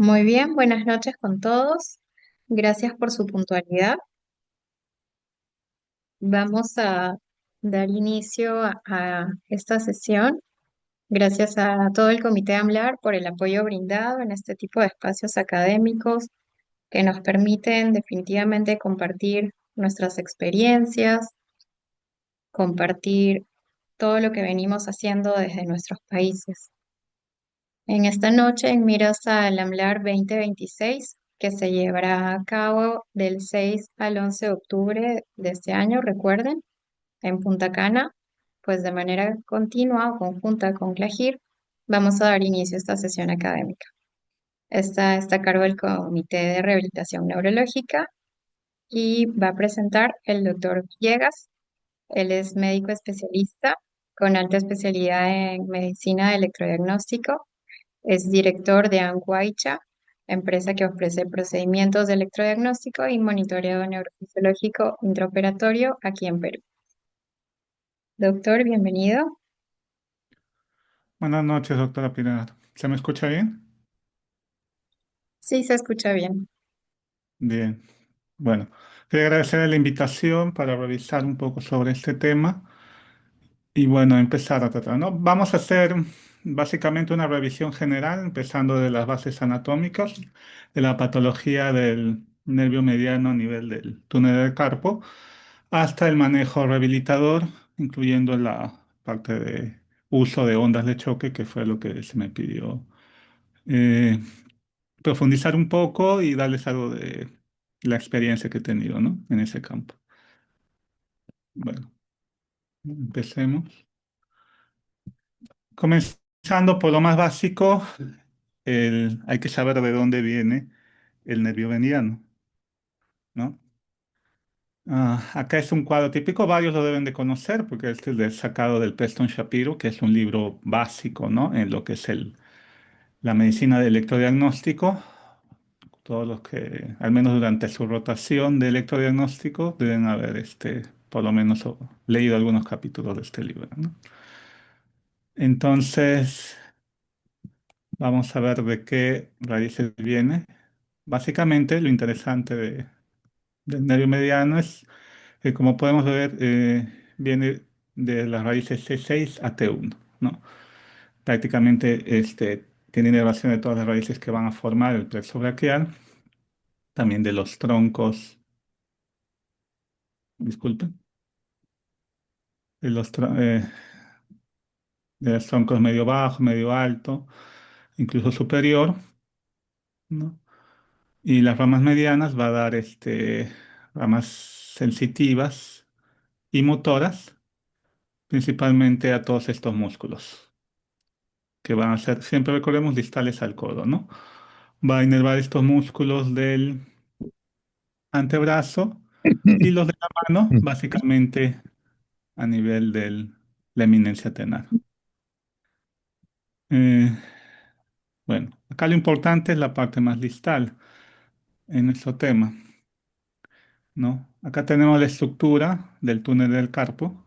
Muy bien, buenas noches con todos. Gracias por su puntualidad. Vamos a dar inicio a esta sesión. Gracias a todo el Comité AMLAR por el apoyo brindado en este tipo de espacios académicos que nos permiten definitivamente compartir nuestras experiencias, compartir todo lo que venimos haciendo desde nuestros países. En esta noche, en miras al AMLAR 2026, que se llevará a cabo del 6 al 11 de octubre de este año, recuerden, en Punta Cana, pues de manera continua o conjunta con CLAGIR, vamos a dar inicio a esta sesión académica. Esta está a cargo del Comité de Rehabilitación Neurológica y va a presentar el doctor Villegas. Él es médico especialista con alta especialidad en medicina de electrodiagnóstico, es director de Anguaicha, empresa que ofrece procedimientos de electrodiagnóstico y monitoreo neurofisiológico intraoperatorio aquí en Perú. Doctor, bienvenido. Buenas noches, doctora Pilar. ¿Se me escucha bien? Sí, se escucha bien. Bien. Bueno, quería agradecer la invitación para revisar un poco sobre este tema y bueno, empezar a tratar, ¿no? Vamos a hacer básicamente una revisión general, empezando de las bases anatómicas, de la patología del nervio mediano a nivel del túnel del carpo, hasta el manejo rehabilitador, incluyendo la parte de uso de ondas de choque, que fue lo que se me pidió. Eh, Profundizar un poco y darles algo de la experiencia que he tenido, ¿no? En ese campo. Bueno, empecemos. Comenzando por lo más básico, hay que saber de dónde viene el nervio mediano, ¿no? Acá es un cuadro típico, varios lo deben de conocer porque este es sacado del Preston Shapiro, que es un libro básico, ¿no? En lo que es la medicina de electrodiagnóstico. Todos los que, al menos durante su rotación de electrodiagnóstico, deben haber por lo menos leído algunos capítulos de este libro, ¿no? Entonces, vamos a ver de qué raíces viene. Básicamente, lo interesante del nervio mediano es que, como podemos ver, viene de las raíces C6 a T1, ¿no? Prácticamente tiene inervación de todas las raíces que van a formar el plexo braquial, también de los troncos, disculpen de de los troncos medio bajo, medio alto, incluso superior, ¿no? Y las ramas medianas va a dar ramas sensitivas y motoras, principalmente a todos estos músculos, que van a ser, siempre recordemos, distales al codo, ¿no? Va a inervar estos músculos del antebrazo y los de la mano, básicamente a nivel de la eminencia tenar. Eh, Bueno, acá lo importante es la parte más distal en nuestro tema, ¿no? Acá tenemos la estructura del túnel del carpo,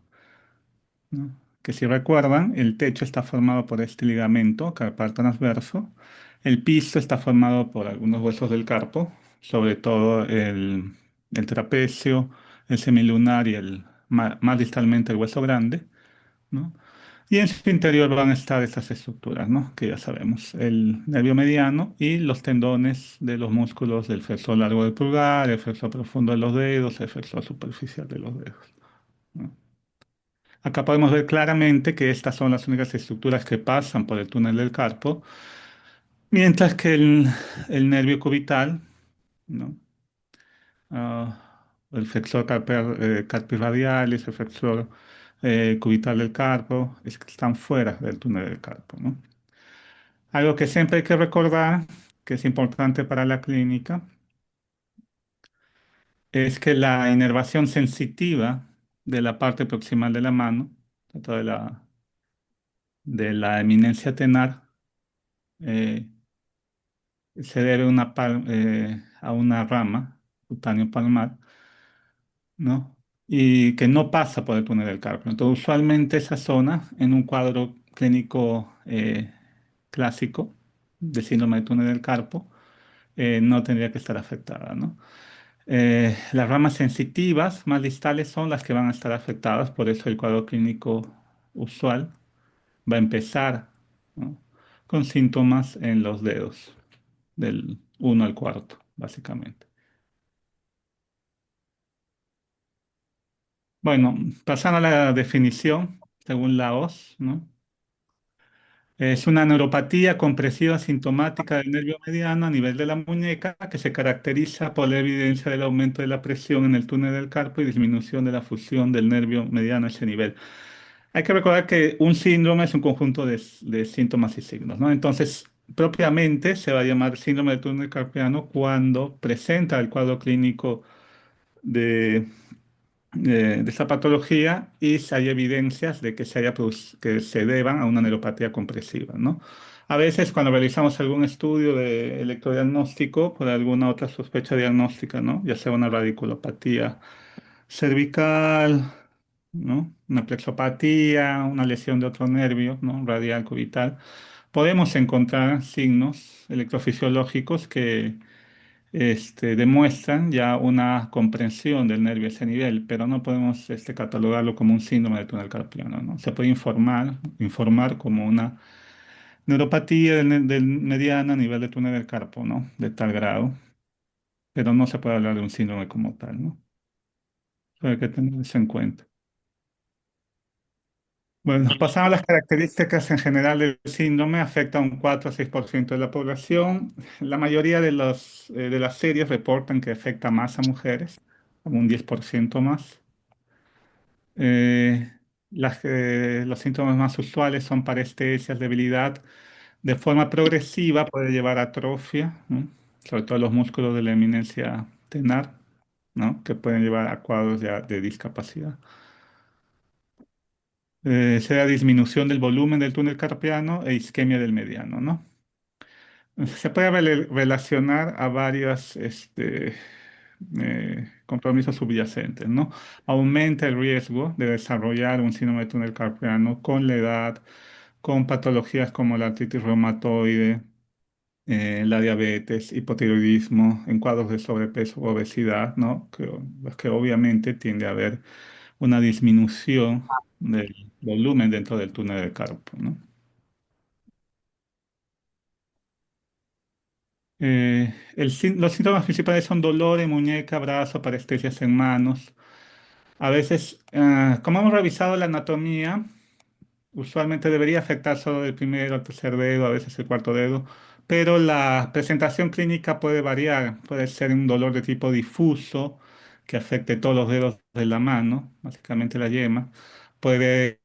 ¿no? Que si recuerdan, el techo está formado por este ligamento carpal transverso, el piso está formado por algunos huesos del carpo, sobre todo el trapecio, el semilunar y más distalmente el hueso grande, ¿no? Y en su interior van a estar estas estructuras, ¿no? Que ya sabemos, el nervio mediano y los tendones de los músculos del flexor largo del pulgar, el flexor profundo de los dedos, el flexor superficial de los dedos, ¿no? Acá podemos ver claramente que estas son las únicas estructuras que pasan por el túnel del carpo, mientras que el nervio cubital, ¿no? El flexor carpirradialis, el flexor cubital del carpo, es que están fuera del túnel del carpo, ¿no? Algo que siempre hay que recordar, que es importante para la clínica, es que la inervación sensitiva de la parte proximal de la mano, tanto de la eminencia tenar, eh, se debe a una rama, cutáneo palmar, ¿no? Y que no pasa por el túnel del carpo. Entonces, usualmente esa zona, en un cuadro clínico clásico de síndrome del túnel del carpo, no tendría que estar afectada, ¿no? Las ramas sensitivas más distales son las que van a estar afectadas, por eso el cuadro clínico usual va a empezar, ¿no? Con síntomas en los dedos, del uno al cuarto, básicamente. Bueno, pasando a la definición, según la OS, ¿no? Es una neuropatía compresiva sintomática del nervio mediano a nivel de la muñeca que se caracteriza por la evidencia del aumento de la presión en el túnel del carpo y disminución de la fusión del nervio mediano a ese nivel. Hay que recordar que un síndrome es un conjunto de síntomas y signos, ¿no? Entonces, propiamente se va a llamar síndrome del túnel carpiano cuando presenta el cuadro clínico de de esta patología y si hay evidencias de que que se deban a una neuropatía compresiva, ¿no? A veces cuando realizamos algún estudio de electrodiagnóstico por alguna otra sospecha diagnóstica, ¿no? Ya sea una radiculopatía cervical, ¿no? Una plexopatía, una lesión de otro nervio, ¿no? Radial, cubital, podemos encontrar signos electrofisiológicos que demuestran ya una comprensión del nervio a ese nivel, pero no podemos catalogarlo como un síndrome del túnel carpiano, ¿no? Se puede informar como una neuropatía del mediana a nivel del túnel del carpo, ¿no? De tal grado, pero no se puede hablar de un síndrome como tal, ¿no? Eso hay que tener eso en cuenta. Bueno, pasando a las características en general del síndrome, afecta a un 4 a 6% de la población. La mayoría de las series reportan que afecta más a mujeres, como un 10% más. Eh, los síntomas más usuales son parestesias, debilidad. De forma progresiva puede llevar a atrofia, ¿no? Sobre todo los músculos de la eminencia tenar, ¿no? Que pueden llevar a cuadros ya de discapacidad. Sea disminución del volumen del túnel carpiano e isquemia del mediano, ¿no? Se puede relacionar a varios compromisos subyacentes, ¿no? Aumenta el riesgo de desarrollar un síndrome de túnel carpiano con la edad, con patologías como la artritis reumatoide, la diabetes, hipotiroidismo, en cuadros de sobrepeso o obesidad, ¿no? Los que obviamente tiende a haber una disminución del volumen dentro del túnel del carpo, ¿no? Los síntomas principales son dolor en muñeca, brazo, parestesias en manos. A veces, como hemos revisado la anatomía, usualmente debería afectar solo el primero, el tercer dedo, a veces el cuarto dedo, pero la presentación clínica puede variar. Puede ser un dolor de tipo difuso que afecte todos los dedos de la mano, básicamente la yema. Puede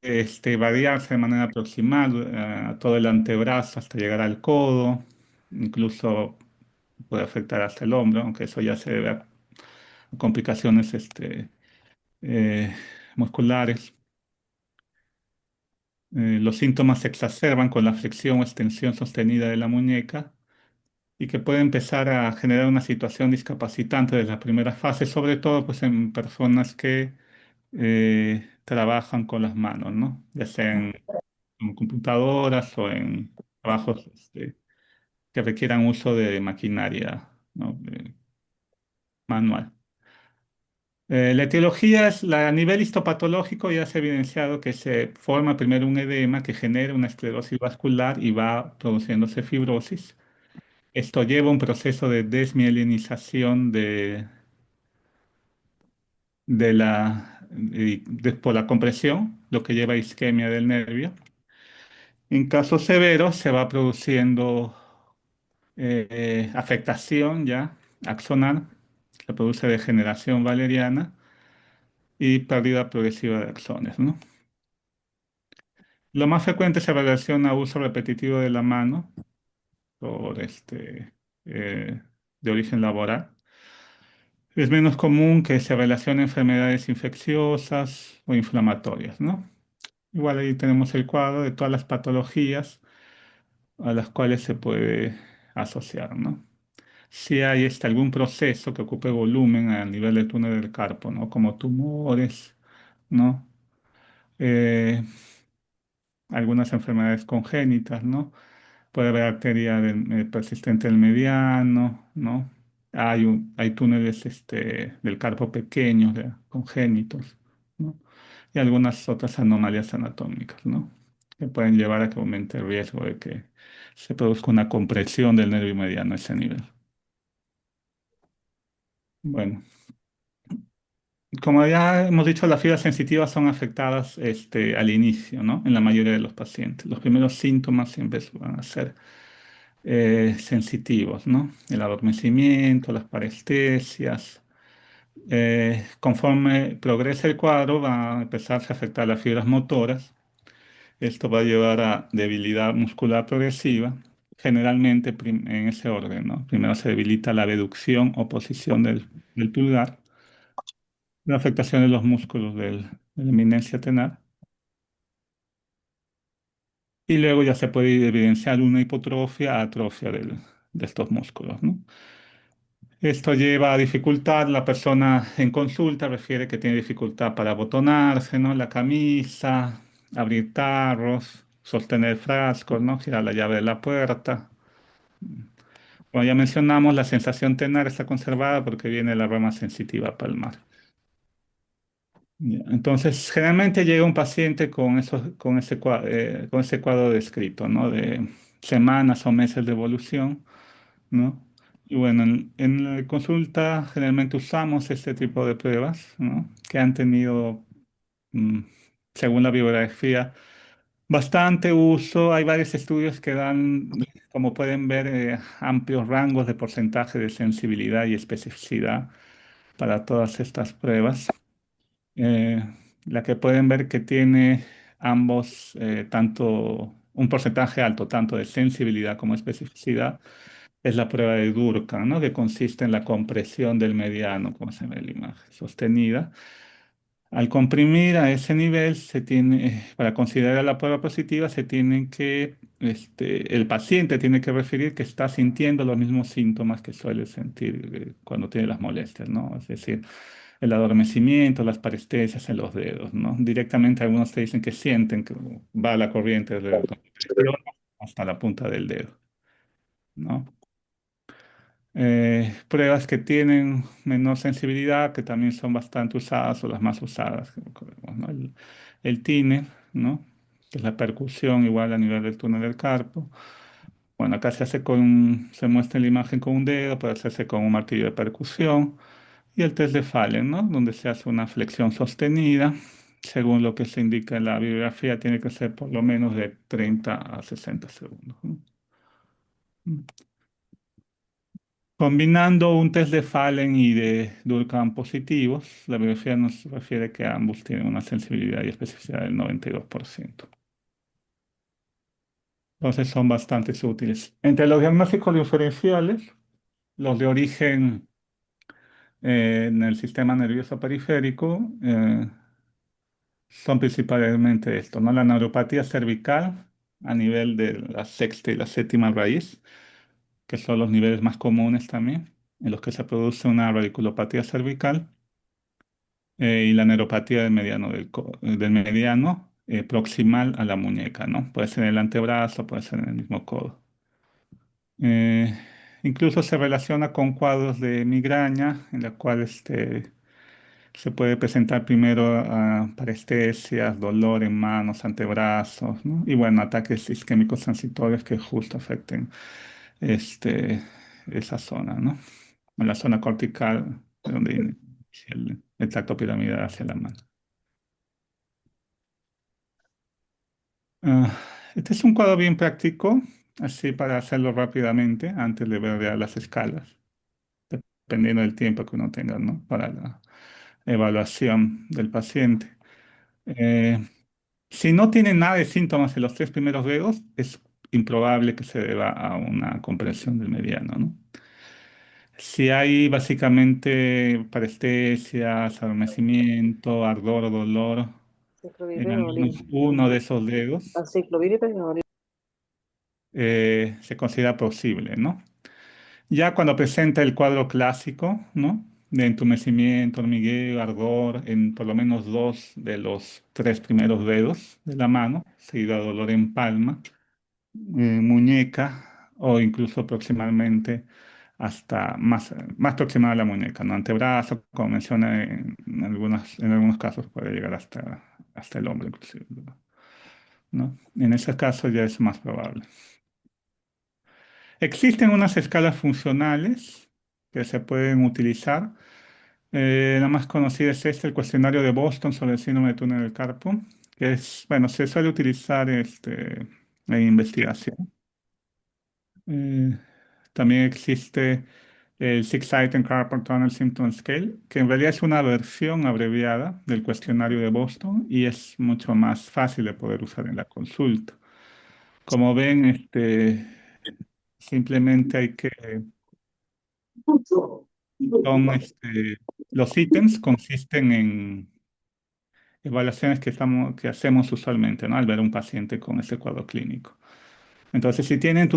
variarse de manera proximal a todo el antebrazo hasta llegar al codo, incluso puede afectar hasta el hombro, aunque eso ya se debe a complicaciones eh, musculares. Los síntomas se exacerban con la flexión o extensión sostenida de la muñeca y que puede empezar a generar una situación discapacitante desde la primera fase, sobre todo pues, en personas que trabajan con las manos, ¿no? Ya sea en computadoras o en trabajos que requieran uso de maquinaria, ¿no? Manual. La etiología es a nivel histopatológico ya se ha evidenciado que se forma primero un edema que genera una esclerosis vascular y va produciéndose fibrosis. Esto lleva a un proceso de desmielinización por la compresión, lo que lleva a isquemia del nervio. En casos severos se va produciendo afectación ya axonal, se produce degeneración valeriana y pérdida progresiva de axones, ¿no? Lo más frecuente se relaciona a uso repetitivo de la mano por eh, de origen laboral. Es menos común que se relacione a enfermedades infecciosas o inflamatorias, ¿no? Igual ahí tenemos el cuadro de todas las patologías a las cuales se puede asociar, ¿no? Si hay algún proceso que ocupe volumen a nivel del túnel del carpo, ¿no? Como tumores, ¿no? Eh, Algunas enfermedades congénitas, ¿no? Puede haber arteria persistente del mediano, ¿no? Hay túneles del carpo pequeños, congénitos, ¿no? Y algunas otras anomalías anatómicas, ¿no? Que pueden llevar a que aumente el riesgo de que se produzca una compresión del nervio mediano a ese nivel. Bueno, como ya hemos dicho, las fibras sensitivas son afectadas al inicio, ¿no? En la mayoría de los pacientes. Los primeros síntomas siempre van a ser sensitivos, ¿no? El adormecimiento, las parestesias. Conforme progresa el cuadro, va a empezarse a afectar las fibras motoras. Esto va a llevar a debilidad muscular progresiva, generalmente en ese orden, ¿no? Primero se debilita la abducción o posición del pulgar, la afectación de los músculos de la eminencia tenar, y luego ya se puede evidenciar una hipotrofia, atrofia de estos músculos, ¿no? Esto lleva a dificultad. La persona en consulta refiere que tiene dificultad para abotonarse, ¿no? La camisa, abrir tarros, sostener frascos, ¿no? Girar la llave de la puerta. Como ya mencionamos, la sensación tenar está conservada porque viene de la rama sensitiva palmar. Ya. Entonces, generalmente llega un paciente con ese cuadro descrito, ¿no? De semanas o meses de evolución, ¿no? Y bueno, en la consulta generalmente usamos este tipo de pruebas, ¿no? Que han tenido, mm, según la bibliografía, bastante uso. Hay varios estudios que dan, como pueden ver, amplios rangos de porcentaje de sensibilidad y especificidad para todas estas pruebas. Eh, la que pueden ver que tiene ambos, tanto un porcentaje alto, tanto de sensibilidad como especificidad, es la prueba de Durkheim, ¿no? Que consiste en la compresión del mediano, como se ve en la imagen, sostenida. Al comprimir a ese nivel, para considerar la prueba positiva, el paciente tiene que referir que está sintiendo los mismos síntomas que suele sentir cuando tiene las molestias, ¿no? Es decir, el adormecimiento, las parestesias en los dedos, ¿no? Directamente algunos te dicen que sienten que va la corriente desde la presión hasta la punta del dedo, ¿no? Pruebas que tienen menor sensibilidad, que también son bastante usadas o las más usadas, ¿no? El Tiner, ¿no? Que es la percusión igual a nivel del túnel del carpo. Bueno, acá se muestra en la imagen con un dedo, puede hacerse con un martillo de percusión. Y el test de Fallen, ¿no? Donde se hace una flexión sostenida. Según lo que se indica en la bibliografía, tiene que ser por lo menos de 30 a 60 segundos, ¿no? Combinando un test de Fallen y de Durkheim positivos, la bibliografía nos refiere que ambos tienen una sensibilidad y especificidad del 92%. Entonces son bastante útiles. Entre los diagnósticos diferenciales, los de origen en el sistema nervioso periférico son principalmente esto, ¿no? La neuropatía cervical a nivel de la sexta y la séptima raíz, que son los niveles más comunes también, en los que se produce una radiculopatía cervical. Y la neuropatía del mediano, del mediano proximal a la muñeca, ¿no? Puede ser en el antebrazo, puede ser en el mismo codo. Eh, Incluso se relaciona con cuadros de migraña, en la cual se puede presentar primero parestesias, dolor en manos, antebrazos, ¿no? Y bueno, ataques isquémicos transitorios que justo afecten este, esa zona, ¿no? En la zona cortical, de donde inicia el tracto piramidal hacia la mano. Ah, este es un cuadro bien práctico, así para hacerlo rápidamente, antes de ver ya las escalas, dependiendo del tiempo que uno tenga, ¿no? Para la evaluación del paciente. Eh, si no tiene nada de síntomas en los tres primeros dedos, es improbable que se deba a una compresión del mediano, ¿no? Si hay básicamente parestesias, adormecimiento, ardor o dolor en al Ciclovir menos uno de esos dedos, aciclovir y pregabalina. se considera posible, ¿no? Ya cuando presenta el cuadro clásico, ¿no? De entumecimiento, hormigueo, ardor en por lo menos dos de los tres primeros dedos de la mano, seguido de dolor en palma. muñeca o incluso proximalmente hasta más proximada a la muñeca, ¿no? Antebrazo, como menciona en algunos casos puede llegar hasta el hombro inclusive, ¿no? En ese caso ya es más probable. Existen unas escalas funcionales que se pueden utilizar. La más conocida es el cuestionario de Boston sobre el síndrome de túnel del carpo, que es, bueno, se suele utilizar en investigación. Eh, También existe el Six-Item Carpal Tunnel Symptom Scale, que en realidad es una versión abreviada del cuestionario de Boston y es mucho más fácil de poder usar en la consulta. Como ven, simplemente hay que, son, los ítems consisten en evaluaciones que hacemos usualmente, ¿no? Al ver un paciente con este cuadro clínico. Entonces, si tiene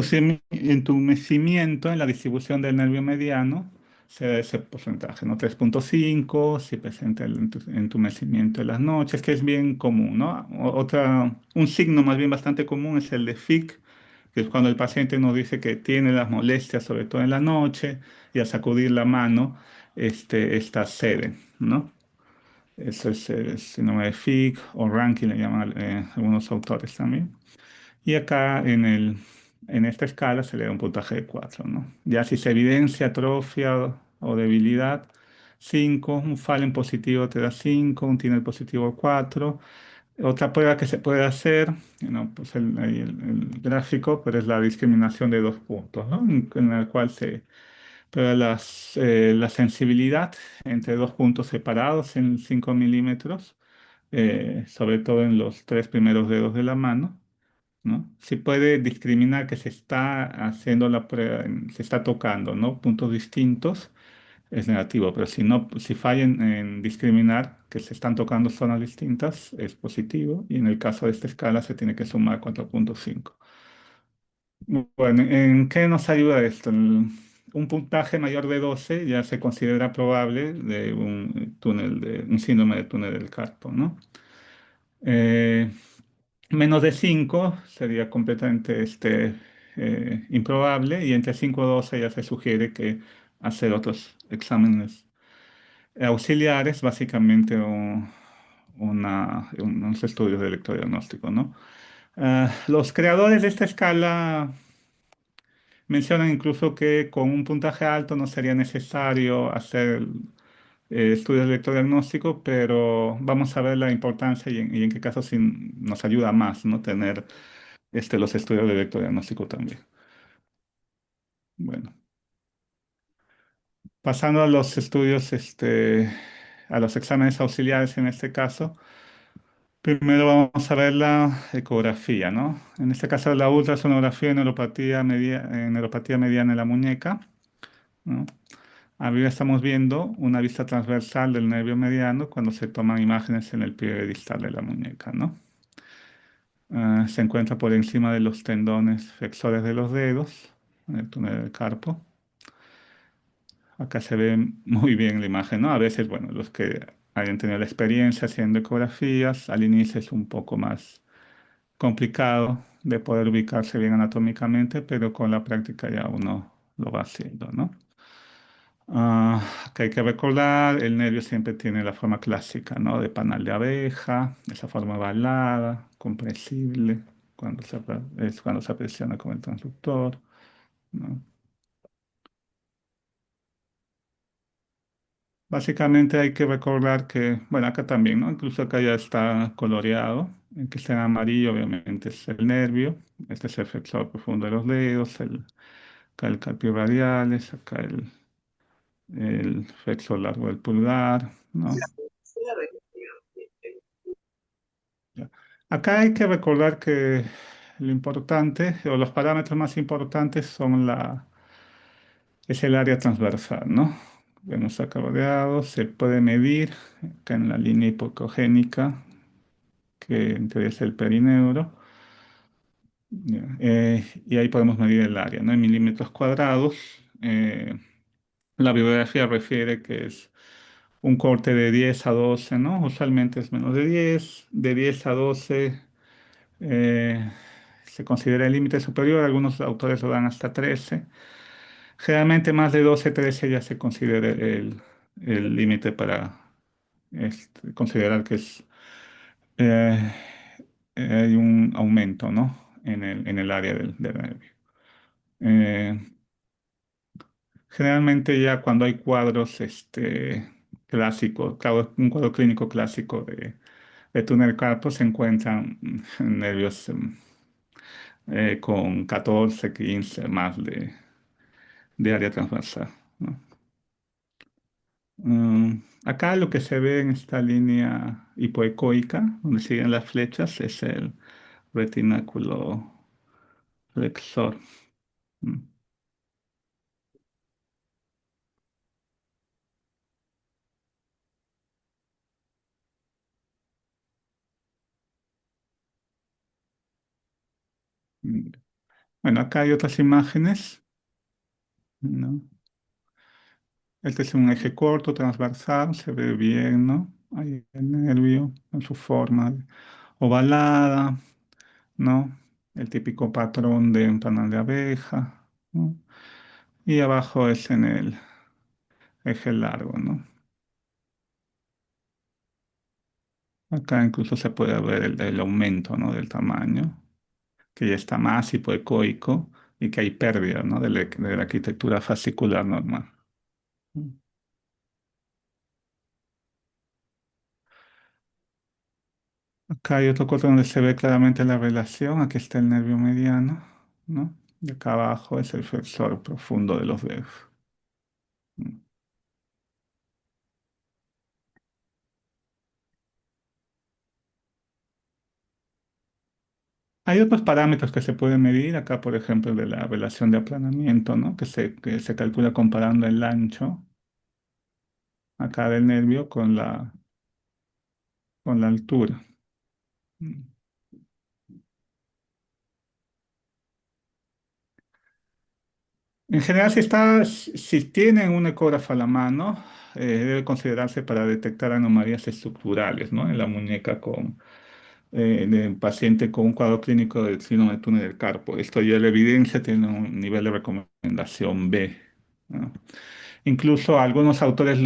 entumecimiento en la distribución del nervio mediano, se da ese porcentaje, ¿no? 3,5 si presenta el entumecimiento en las noches, que es bien común, ¿no? Un signo más bien bastante común es el de FIC, que es cuando el paciente nos dice que tiene las molestias, sobre todo en la noche, y al sacudir la mano, esta cede, ¿no? Eso es el síndrome de FIC o ranking, le llaman algunos autores también. Y acá en esta escala se le da un puntaje de 4, ¿no? Ya si se evidencia atrofia o debilidad, 5, un Fallen positivo te da 5, un Tinel positivo 4. Otra prueba que se puede hacer, ¿no? Pues ahí el gráfico, pero es la discriminación de 2 puntos, ¿no? En la cual se prueba la sensibilidad entre 2 puntos separados en 5 milímetros, sobre todo en los 3 primeros dedos de la mano, ¿no? Si puede discriminar que se está haciendo la prueba, se está tocando, ¿no? Puntos distintos, es negativo, pero si no, si falla en discriminar que se están tocando zonas distintas, es positivo, y en el caso de esta escala se tiene que sumar 4,5. Bueno, ¿en qué nos ayuda esto? Un puntaje mayor de 12 ya se considera probable de un síndrome de túnel del carpo, ¿no? Eh, Menos de 5 sería completamente improbable y entre 5 y 12 ya se sugiere que hacer otros exámenes auxiliares, básicamente unos estudios de electrodiagnóstico, ¿no? Los creadores de esta escala mencionan incluso que con un puntaje alto no sería necesario hacer estudios de electrodiagnóstico, pero vamos a ver la importancia y en qué caso sí nos ayuda más, ¿no? Tener los estudios de electrodiagnóstico también. Bueno, pasando a los estudios, a los exámenes auxiliares en este caso, primero vamos a ver la ecografía, ¿no? En este caso la ultrasonografía en neuropatía mediana en la muñeca, ¿no? Arriba estamos viendo una vista transversal del nervio mediano cuando se toman imágenes en el pie distal de la muñeca, ¿no? Se encuentra por encima de los tendones flexores de los dedos, en el túnel del carpo. Acá se ve muy bien la imagen, ¿no? A veces, bueno, los que hayan tenido la experiencia haciendo ecografías, al inicio es un poco más complicado de poder ubicarse bien anatómicamente, pero con la práctica ya uno lo va haciendo, ¿no? Que hay que recordar, el nervio siempre tiene la forma clásica, ¿no? De panal de abeja, esa forma ovalada, compresible, es cuando se presiona con el transductor, ¿no? Básicamente hay que recordar que, bueno, acá también, ¿no? Incluso acá ya está coloreado. El que está en amarillo, obviamente, es el nervio. Este es el flexor profundo de los dedos, acá el carpio radialis, acá el flexor largo del pulgar, ¿no? Ya. Acá hay que recordar que lo importante, o los parámetros más importantes es el área transversal, ¿no? Vemos acá rodeado, se puede medir acá en la línea hipocogénica, que en teoría es el perineuro, ya, y ahí podemos medir el área, ¿no? En milímetros cuadrados. La bibliografía refiere que es un corte de 10 a 12, ¿no? Usualmente es menos de 10 a 12. eh, se considera el límite superior, algunos autores lo dan hasta 13. Generalmente más de 12, 13 ya se considera el límite para considerar que eh, hay un aumento, ¿no? En el área del nervio. Eh, Generalmente ya cuando hay cuadros clásicos, un cuadro clínico clásico de túnel carpo, se encuentran nervios con 14, 15 más de área transversal, ¿no? Acá lo que se ve en esta línea hipoecoica, donde siguen las flechas, es el retináculo flexor. Mm, mm. Bueno, acá hay otras imágenes, ¿no? Este es un eje corto, transversal, se ve bien, ¿no? Ahí el nervio en su forma ovalada, ¿no? El típico patrón de un panal de abeja, ¿no? Y abajo es en el eje largo, ¿no? Acá incluso se puede ver el aumento, ¿no? Del tamaño, que ya está más hipoecoico y que hay pérdida, ¿no? De la arquitectura fascicular normal. Acá hay otro corte donde se ve claramente la relación. Aquí está el nervio mediano, ¿no? Y acá abajo es el flexor profundo de los dedos. Mm. Hay otros parámetros que se pueden medir. Acá, por ejemplo, el de la relación de aplanamiento, ¿no? Que se calcula comparando el ancho acá del nervio con la altura. Mm. En general, si tienen un ecógrafo a la mano, debe considerarse para detectar anomalías estructurales, ¿no? En la muñeca del paciente con un cuadro clínico del síndrome de túnel del carpo. Esto ya la evidencia tiene un nivel de recomendación B, ¿no? Incluso algunos autores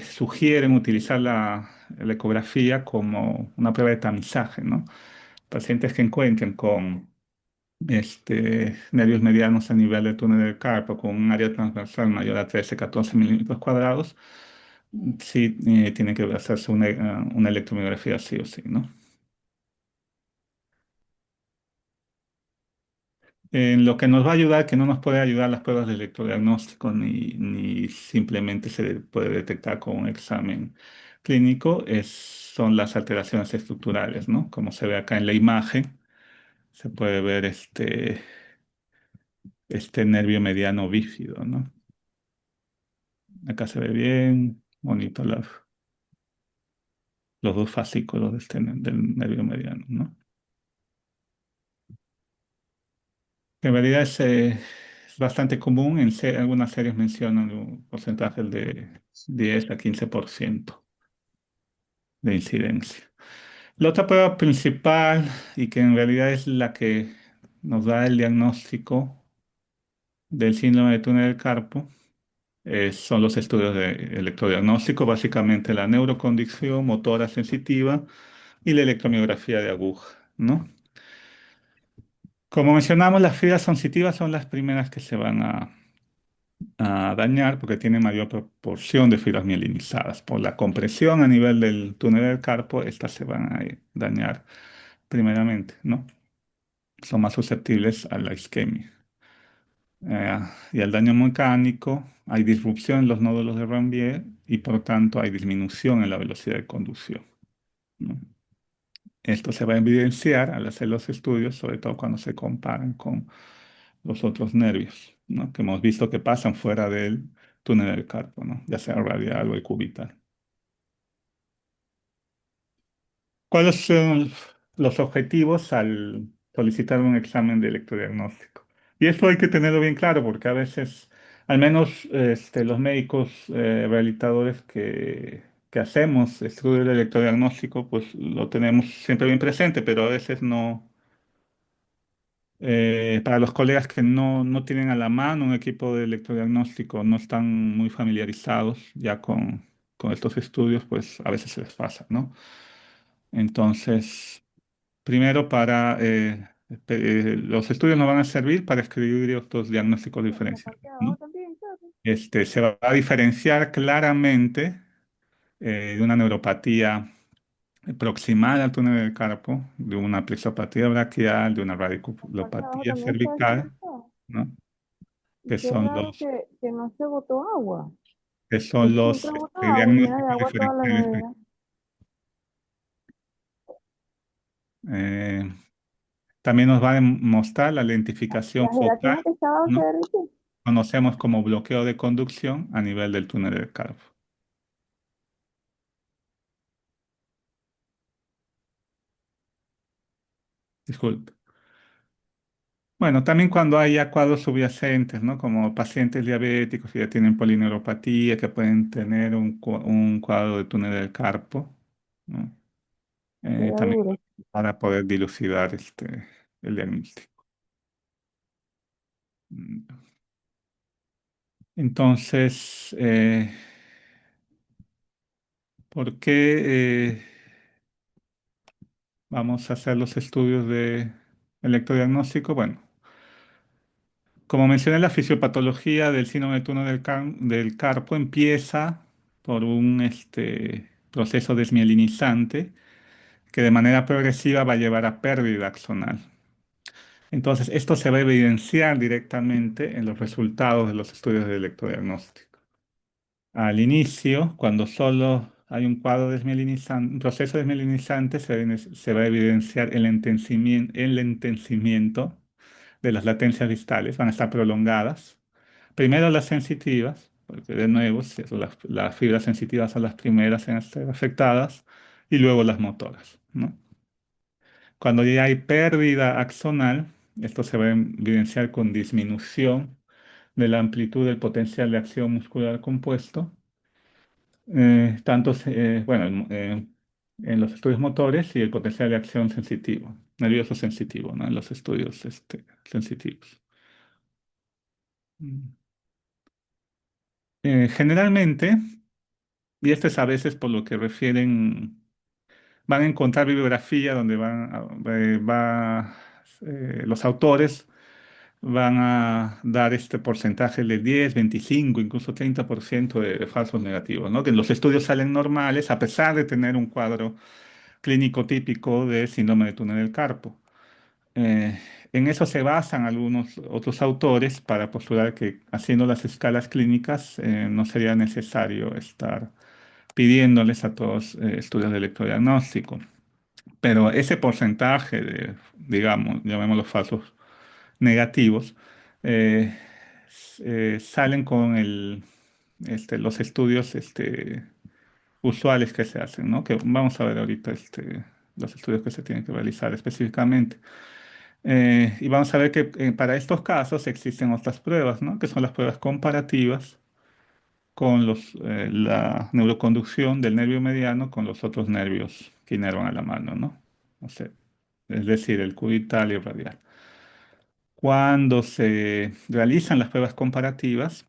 sugieren utilizar la ecografía como una prueba de tamizaje, ¿no? Pacientes que encuentren con nervios medianos a nivel del túnel del carpo con un área transversal mayor a 13, 14 milímetros cuadrados, sí tiene que hacerse una electromiografía sí o sí, ¿no? En lo que nos va a ayudar, que no nos puede ayudar las pruebas de electrodiagnóstico ni simplemente se puede detectar con un examen clínico, son las alteraciones estructurales, ¿no? Como se ve acá en la imagen, se puede ver este nervio mediano bífido, ¿no? Acá se ve bien bonito los dos fascículos del nervio mediano, ¿no? En realidad es bastante común, algunas series mencionan un porcentaje de 10 a 15% de incidencia. La otra prueba principal y que en realidad es la que nos da el diagnóstico del síndrome de túnel del carpo son los estudios de electrodiagnóstico, básicamente la neuroconducción motora sensitiva y la electromiografía de aguja, ¿no? Como mencionamos, las fibras sensitivas son las primeras que se van a dañar porque tienen mayor proporción de fibras mielinizadas. Por la compresión a nivel del túnel del carpo, estas se van a dañar primeramente, ¿no? Son más susceptibles a la isquemia. Y al daño mecánico, hay disrupción en los nódulos de Ranvier y por tanto hay disminución en la velocidad de conducción, ¿no? Esto se va a evidenciar al hacer los estudios, sobre todo cuando se comparan con los otros nervios, ¿no? Que hemos visto que pasan fuera del túnel del carpo, ¿no? Ya sea radial o cubital. ¿Cuáles son los objetivos al solicitar un examen de electrodiagnóstico? Y esto hay que tenerlo bien claro porque a veces, al menos los médicos rehabilitadores que hacemos estudio de electrodiagnóstico, pues lo tenemos siempre bien presente, pero a veces no. Para los colegas que no tienen a la mano un equipo de electrodiagnóstico, no están muy familiarizados ya con estos estudios, pues a veces se les pasa, ¿no? Entonces, primero los estudios nos van a servir para escribir estos diagnósticos Sí, en la diferenciales, parte de abajo ¿no? también, claro. Se va a diferenciar claramente de una neuropatía proximal al túnel del carpo, de una plexopatía braquial, de una La parte de abajo radiculopatía también está cervical, desinfectada. ¿no? Y Que qué son raro los, que no se botó agua. que son Porque los siempre bota agua y llena de diagnósticos agua toda la diferenciales. nevera. Eh, También nos va a mostrar la La lentificación focal, gelatina que estaba se ¿no? derritió. Conocemos como bloqueo de conducción a nivel del túnel del carpo. Disculpe. Bueno, también cuando hay ya cuadros subyacentes, ¿no? Como pacientes diabéticos que ya tienen polineuropatía, que pueden tener un cuadro de túnel del carpo, ¿no? Queda También duro. para poder dilucidar el diagnóstico. Entonces, ¿por qué vamos a hacer los estudios de electrodiagnóstico? Bueno, como mencioné, la fisiopatología del síndrome de túnel del carpo empieza por un proceso desmielinizante que de manera progresiva va a llevar a pérdida axonal. Entonces, esto se va a evidenciar directamente en los resultados de los estudios de electrodiagnóstico. Al inicio, cuando solo hay un cuadro desmielinizante, un proceso desmielinizante, se va a evidenciar el lentecimiento de las latencias distales, van a estar prolongadas. Primero las sensitivas, porque de nuevo las fibras sensitivas son las primeras en ser afectadas, y luego las motoras, ¿no? Cuando ya hay pérdida axonal, esto se va a evidenciar con disminución de la amplitud del potencial de acción muscular compuesto, bueno, en los estudios motores y el potencial de acción sensitivo, nervioso sensitivo, ¿no? En los estudios sensitivos. Mm. Generalmente, y esto es a veces por lo que refieren, van a encontrar bibliografía donde los autores van a dar este porcentaje de 10, 25, incluso 30% de falsos negativos, ¿no? Que los estudios salen normales a pesar de tener un cuadro clínico típico de síndrome de túnel del carpo. Eh, en eso se basan algunos otros autores para postular que haciendo las escalas clínicas no sería necesario estar pidiéndoles a todos estudios de electrodiagnóstico. Pero ese porcentaje de, digamos, llamémoslos falsos negativos, eh, salen con los estudios usuales que se hacen, ¿no? Que vamos a ver ahorita los estudios que se tienen que realizar específicamente. Y vamos a ver que para estos casos existen otras pruebas, ¿no? Que son las pruebas comparativas con la neuroconducción del nervio mediano con los otros nervios que inervan a la mano, ¿no? O sea, es decir, el cubital y el radial. Cuando se realizan las pruebas comparativas,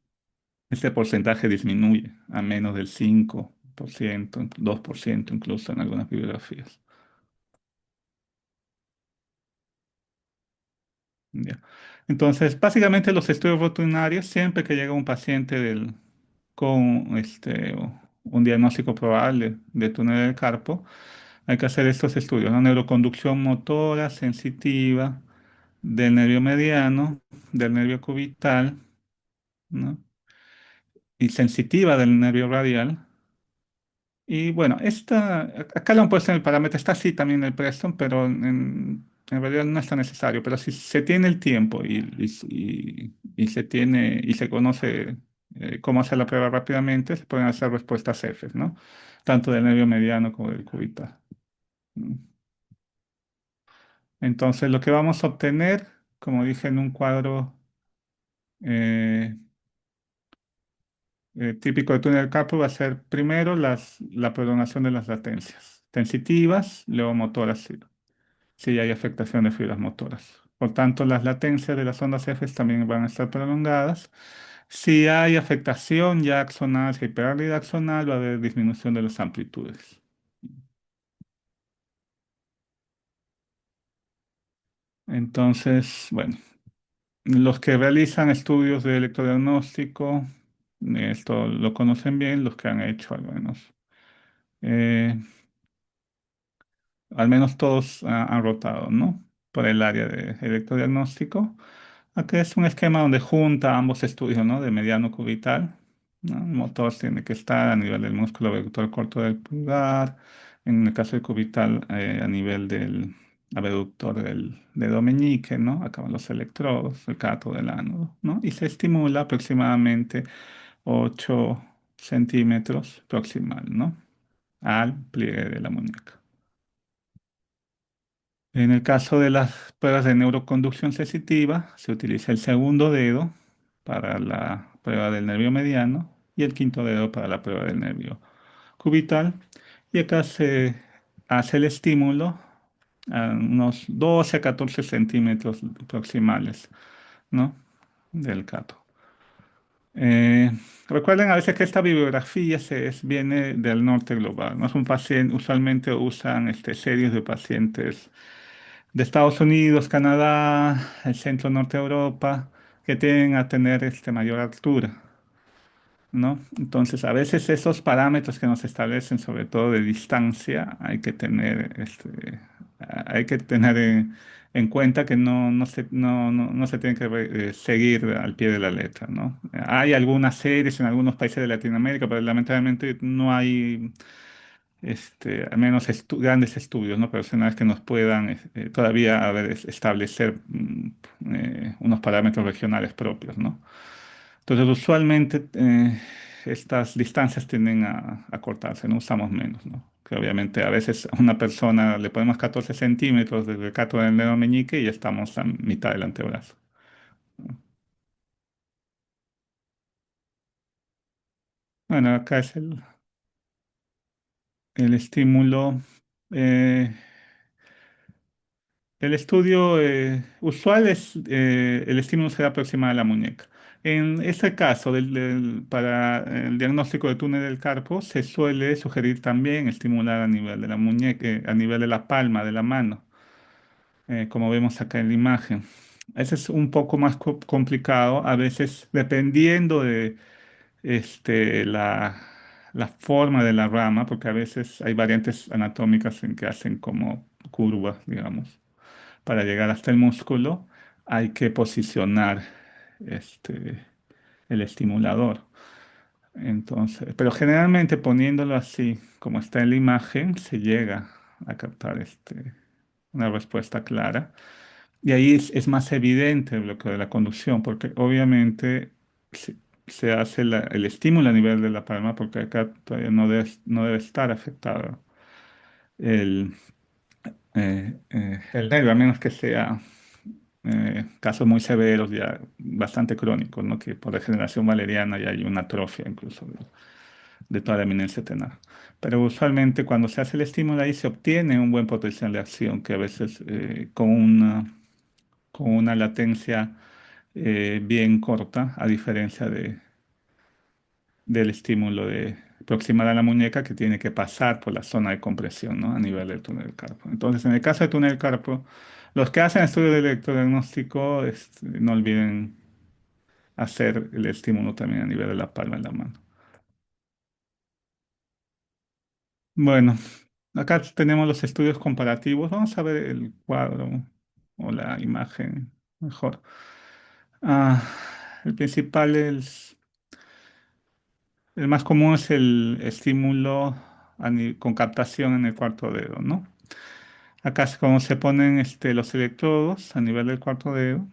este porcentaje disminuye a menos del 5%, 2% incluso en algunas bibliografías. Ya. Entonces, básicamente los estudios rutinarios, siempre que llega un paciente con un diagnóstico probable de túnel del carpo, hay que hacer estos estudios, ¿no? Neuroconducción motora, sensitiva, del nervio mediano, del nervio cubital, ¿no? Y sensitiva del nervio radial. Y bueno, acá lo han puesto en el parámetro, está así también el Preston, pero en realidad no es tan necesario. Pero si se tiene el tiempo y se conoce cómo hacer la prueba rápidamente, se pueden hacer respuestas F, ¿no? Tanto del nervio mediano como del cubital. ¿No? Entonces, lo que vamos a obtener, como dije en un cuadro eh, típico de túnel del carpo, va a ser primero la prolongación de las latencias sensitivas, luego motoras, si hay afectación de fibras motoras. Por tanto, las latencias de las ondas F también van a estar prolongadas. Si hay afectación ya axonal, si hay pérdida axonal, va a haber disminución de las amplitudes. Entonces, bueno, los que realizan estudios de electrodiagnóstico, esto lo conocen bien, los que han hecho al menos. Eh, Al menos todos han rotado, ¿no? Por el área de electrodiagnóstico. Aquí es un esquema donde junta ambos estudios, ¿no? De mediano cubital, ¿no? El motor tiene que estar a nivel del músculo abductor corto del pulgar, en el caso del cubital a nivel del abductor del dedo meñique, ¿no? Acá van los electrodos, el cátodo del ánodo, ¿no? Y se estimula aproximadamente 8 centímetros proximal, ¿no? Al pliegue de la muñeca. En el caso de las pruebas de neuroconducción sensitiva, se utiliza el segundo dedo para la prueba del nervio mediano y el quinto dedo para la prueba del nervio cubital. Y acá se hace el estímulo a unos 12 a 14 centímetros proximales, ¿no? Del cato. Eh, Recuerden a veces que esta bibliografía viene del norte global, ¿no? Es un paciente, usualmente usan series de pacientes de Estados Unidos, Canadá, el centro norte de Europa, que tienden a tener mayor altura, ¿no? Entonces, a veces esos parámetros que nos establecen, sobre todo de distancia, hay que tener en cuenta que no se tiene que seguir al pie de la letra, ¿no? Hay algunas series en algunos países de Latinoamérica, pero lamentablemente no hay al menos grandes estudios, ¿no? Profesionales que nos puedan todavía establecer unos parámetros regionales propios, ¿no? Entonces, usualmente estas distancias tienden a cortarse, no usamos menos, ¿no? Que obviamente a veces a una persona le ponemos 14 centímetros desde el cato del dedo meñique y ya estamos a mitad del antebrazo. Bueno, acá es el estímulo. eh, El estudio usual es el estímulo se da aproximado a la muñeca. En este caso, para el diagnóstico de túnel del carpo, se suele sugerir también estimular a nivel de la muñeca, a nivel de la palma de la mano, como vemos acá en la imagen. Ese es un poco más complicado, a veces dependiendo de la forma de la rama, porque a veces hay variantes anatómicas en que hacen como curvas, digamos para llegar hasta el músculo, hay que posicionar este, el estimulador. Entonces, pero generalmente poniéndolo así, como está en la imagen, se llega a captar una respuesta clara. Y ahí es más evidente el bloqueo de la conducción, porque obviamente se hace el estímulo a nivel de la palma, porque acá todavía no debe estar afectado el, el nervio, a menos que sea casos muy severos, ya bastante crónicos, ¿no? Que por degeneración valeriana ya hay una atrofia incluso de toda la eminencia tenar. Pero usualmente cuando se hace el estímulo ahí se obtiene un buen potencial de acción que a veces con una latencia bien corta, a diferencia del estímulo proximal a la muñeca que tiene que pasar por la zona de compresión, ¿no? A nivel del túnel del carpo. Entonces, en el caso del túnel del carpo, los que hacen estudio de electrodiagnóstico, no olviden hacer el estímulo también a nivel de la palma de la mano. Bueno, acá tenemos los estudios comparativos. Vamos a ver el cuadro o la imagen mejor. Ah, el principal es, el más común es el estímulo con captación en el cuarto dedo, ¿no? Acá es como se ponen los electrodos a nivel del cuarto dedo.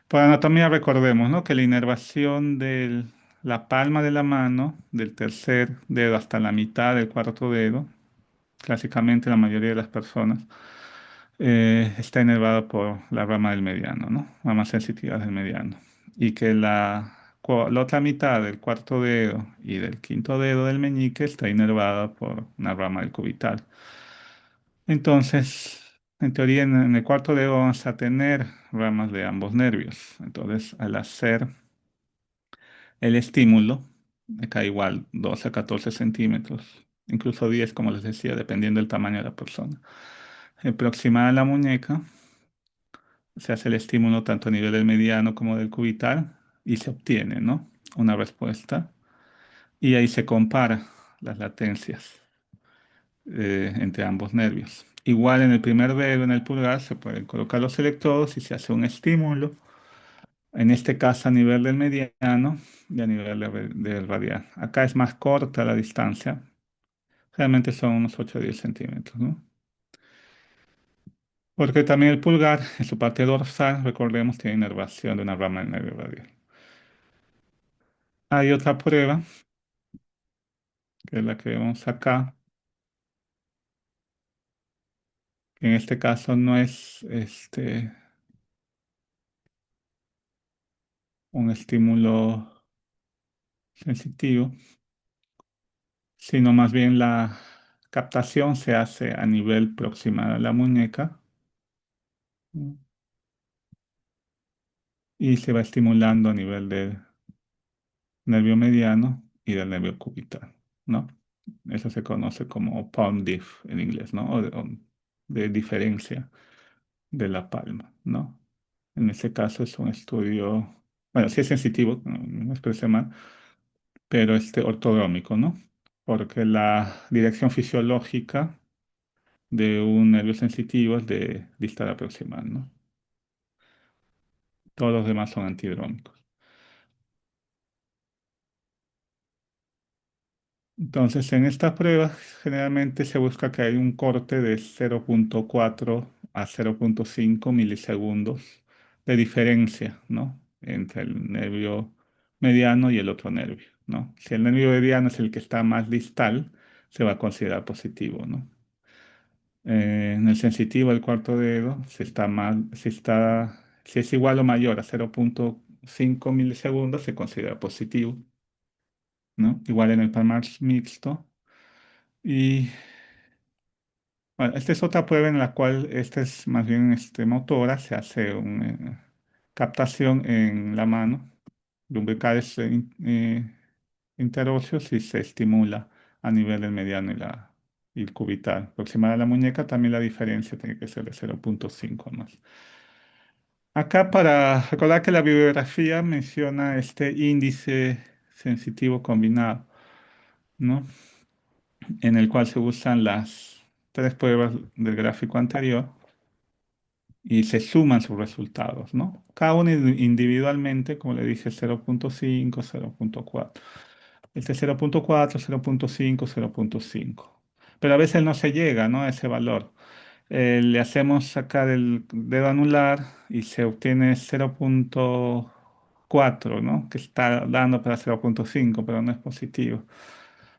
Por anatomía recordemos, ¿no? Que la inervación de la palma de la mano, del tercer dedo hasta la mitad del cuarto dedo, clásicamente la mayoría de las personas, está inervada por la rama del mediano, ¿no? Rama sensitiva del mediano. Y que la otra mitad del cuarto dedo y del quinto dedo del meñique está inervada por una rama del cubital. Entonces, En teoría, en el cuarto dedo vamos a tener ramas de ambos nervios. Entonces, al hacer el estímulo, acá igual 12 a 14 centímetros, incluso 10, como les decía, dependiendo del tamaño de la persona. Aproximada a la muñeca, se hace el estímulo tanto a nivel del mediano como del cubital y se obtiene, ¿no? Una respuesta. Y ahí se compara las latencias entre ambos nervios. Igual en el primer dedo, en el pulgar, se pueden colocar los electrodos y se hace un estímulo, en este caso a nivel del mediano y a nivel del radial. Acá es más corta la distancia, realmente son unos 8 o 10 centímetros, ¿no? Porque también el pulgar, en su parte dorsal, recordemos, tiene inervación de una rama del nervio radial. Hay otra prueba, que es la que vemos acá, que en este caso no es un estímulo sensitivo, sino más bien la captación se hace a nivel proximal a la muñeca, ¿no? Y se va estimulando a nivel del nervio mediano y del nervio cubital, ¿no? Eso se conoce como palm diff en inglés, ¿no? O de diferencia de la palma, ¿no? En este caso es un estudio, bueno, sí es sensitivo, no me expresé mal, pero ortodrómico, ¿no? Porque la dirección fisiológica de un nervio sensitivo es de distal a proximal, ¿no? Todos los demás son antidrómicos. Entonces, en esta prueba generalmente se busca que haya un corte de 0,4 a 0,5 milisegundos de diferencia, ¿no? Entre el nervio mediano y el otro nervio, ¿no? Si el nervio mediano es el que está más distal, se va a considerar positivo, ¿no? En el sensitivo del cuarto dedo, si es igual o mayor a 0,5 milisegundos, se considera positivo, ¿no? Igual en el palmar mixto. Y bueno, esta es otra prueba en la cual esta es más bien motora, se hace una captación en la mano, lumbricales interóseos y se estimula a nivel del mediano y el cubital. Aproximada a la muñeca también la diferencia tiene que ser de 0,5 más. Acá para recordar que la bibliografía menciona este índice sensitivo combinado, ¿no? En el cual se usan las tres pruebas del gráfico anterior y se suman sus resultados, ¿no? Cada uno individualmente, como le dije, 0,5, 0,4. Este 0,4, 0,5, 0,5. Pero a veces no se llega, ¿no? A ese valor. Le hacemos sacar el dedo anular y se obtiene 0,4, ¿no? Que está dando para 0,5, pero no es positivo.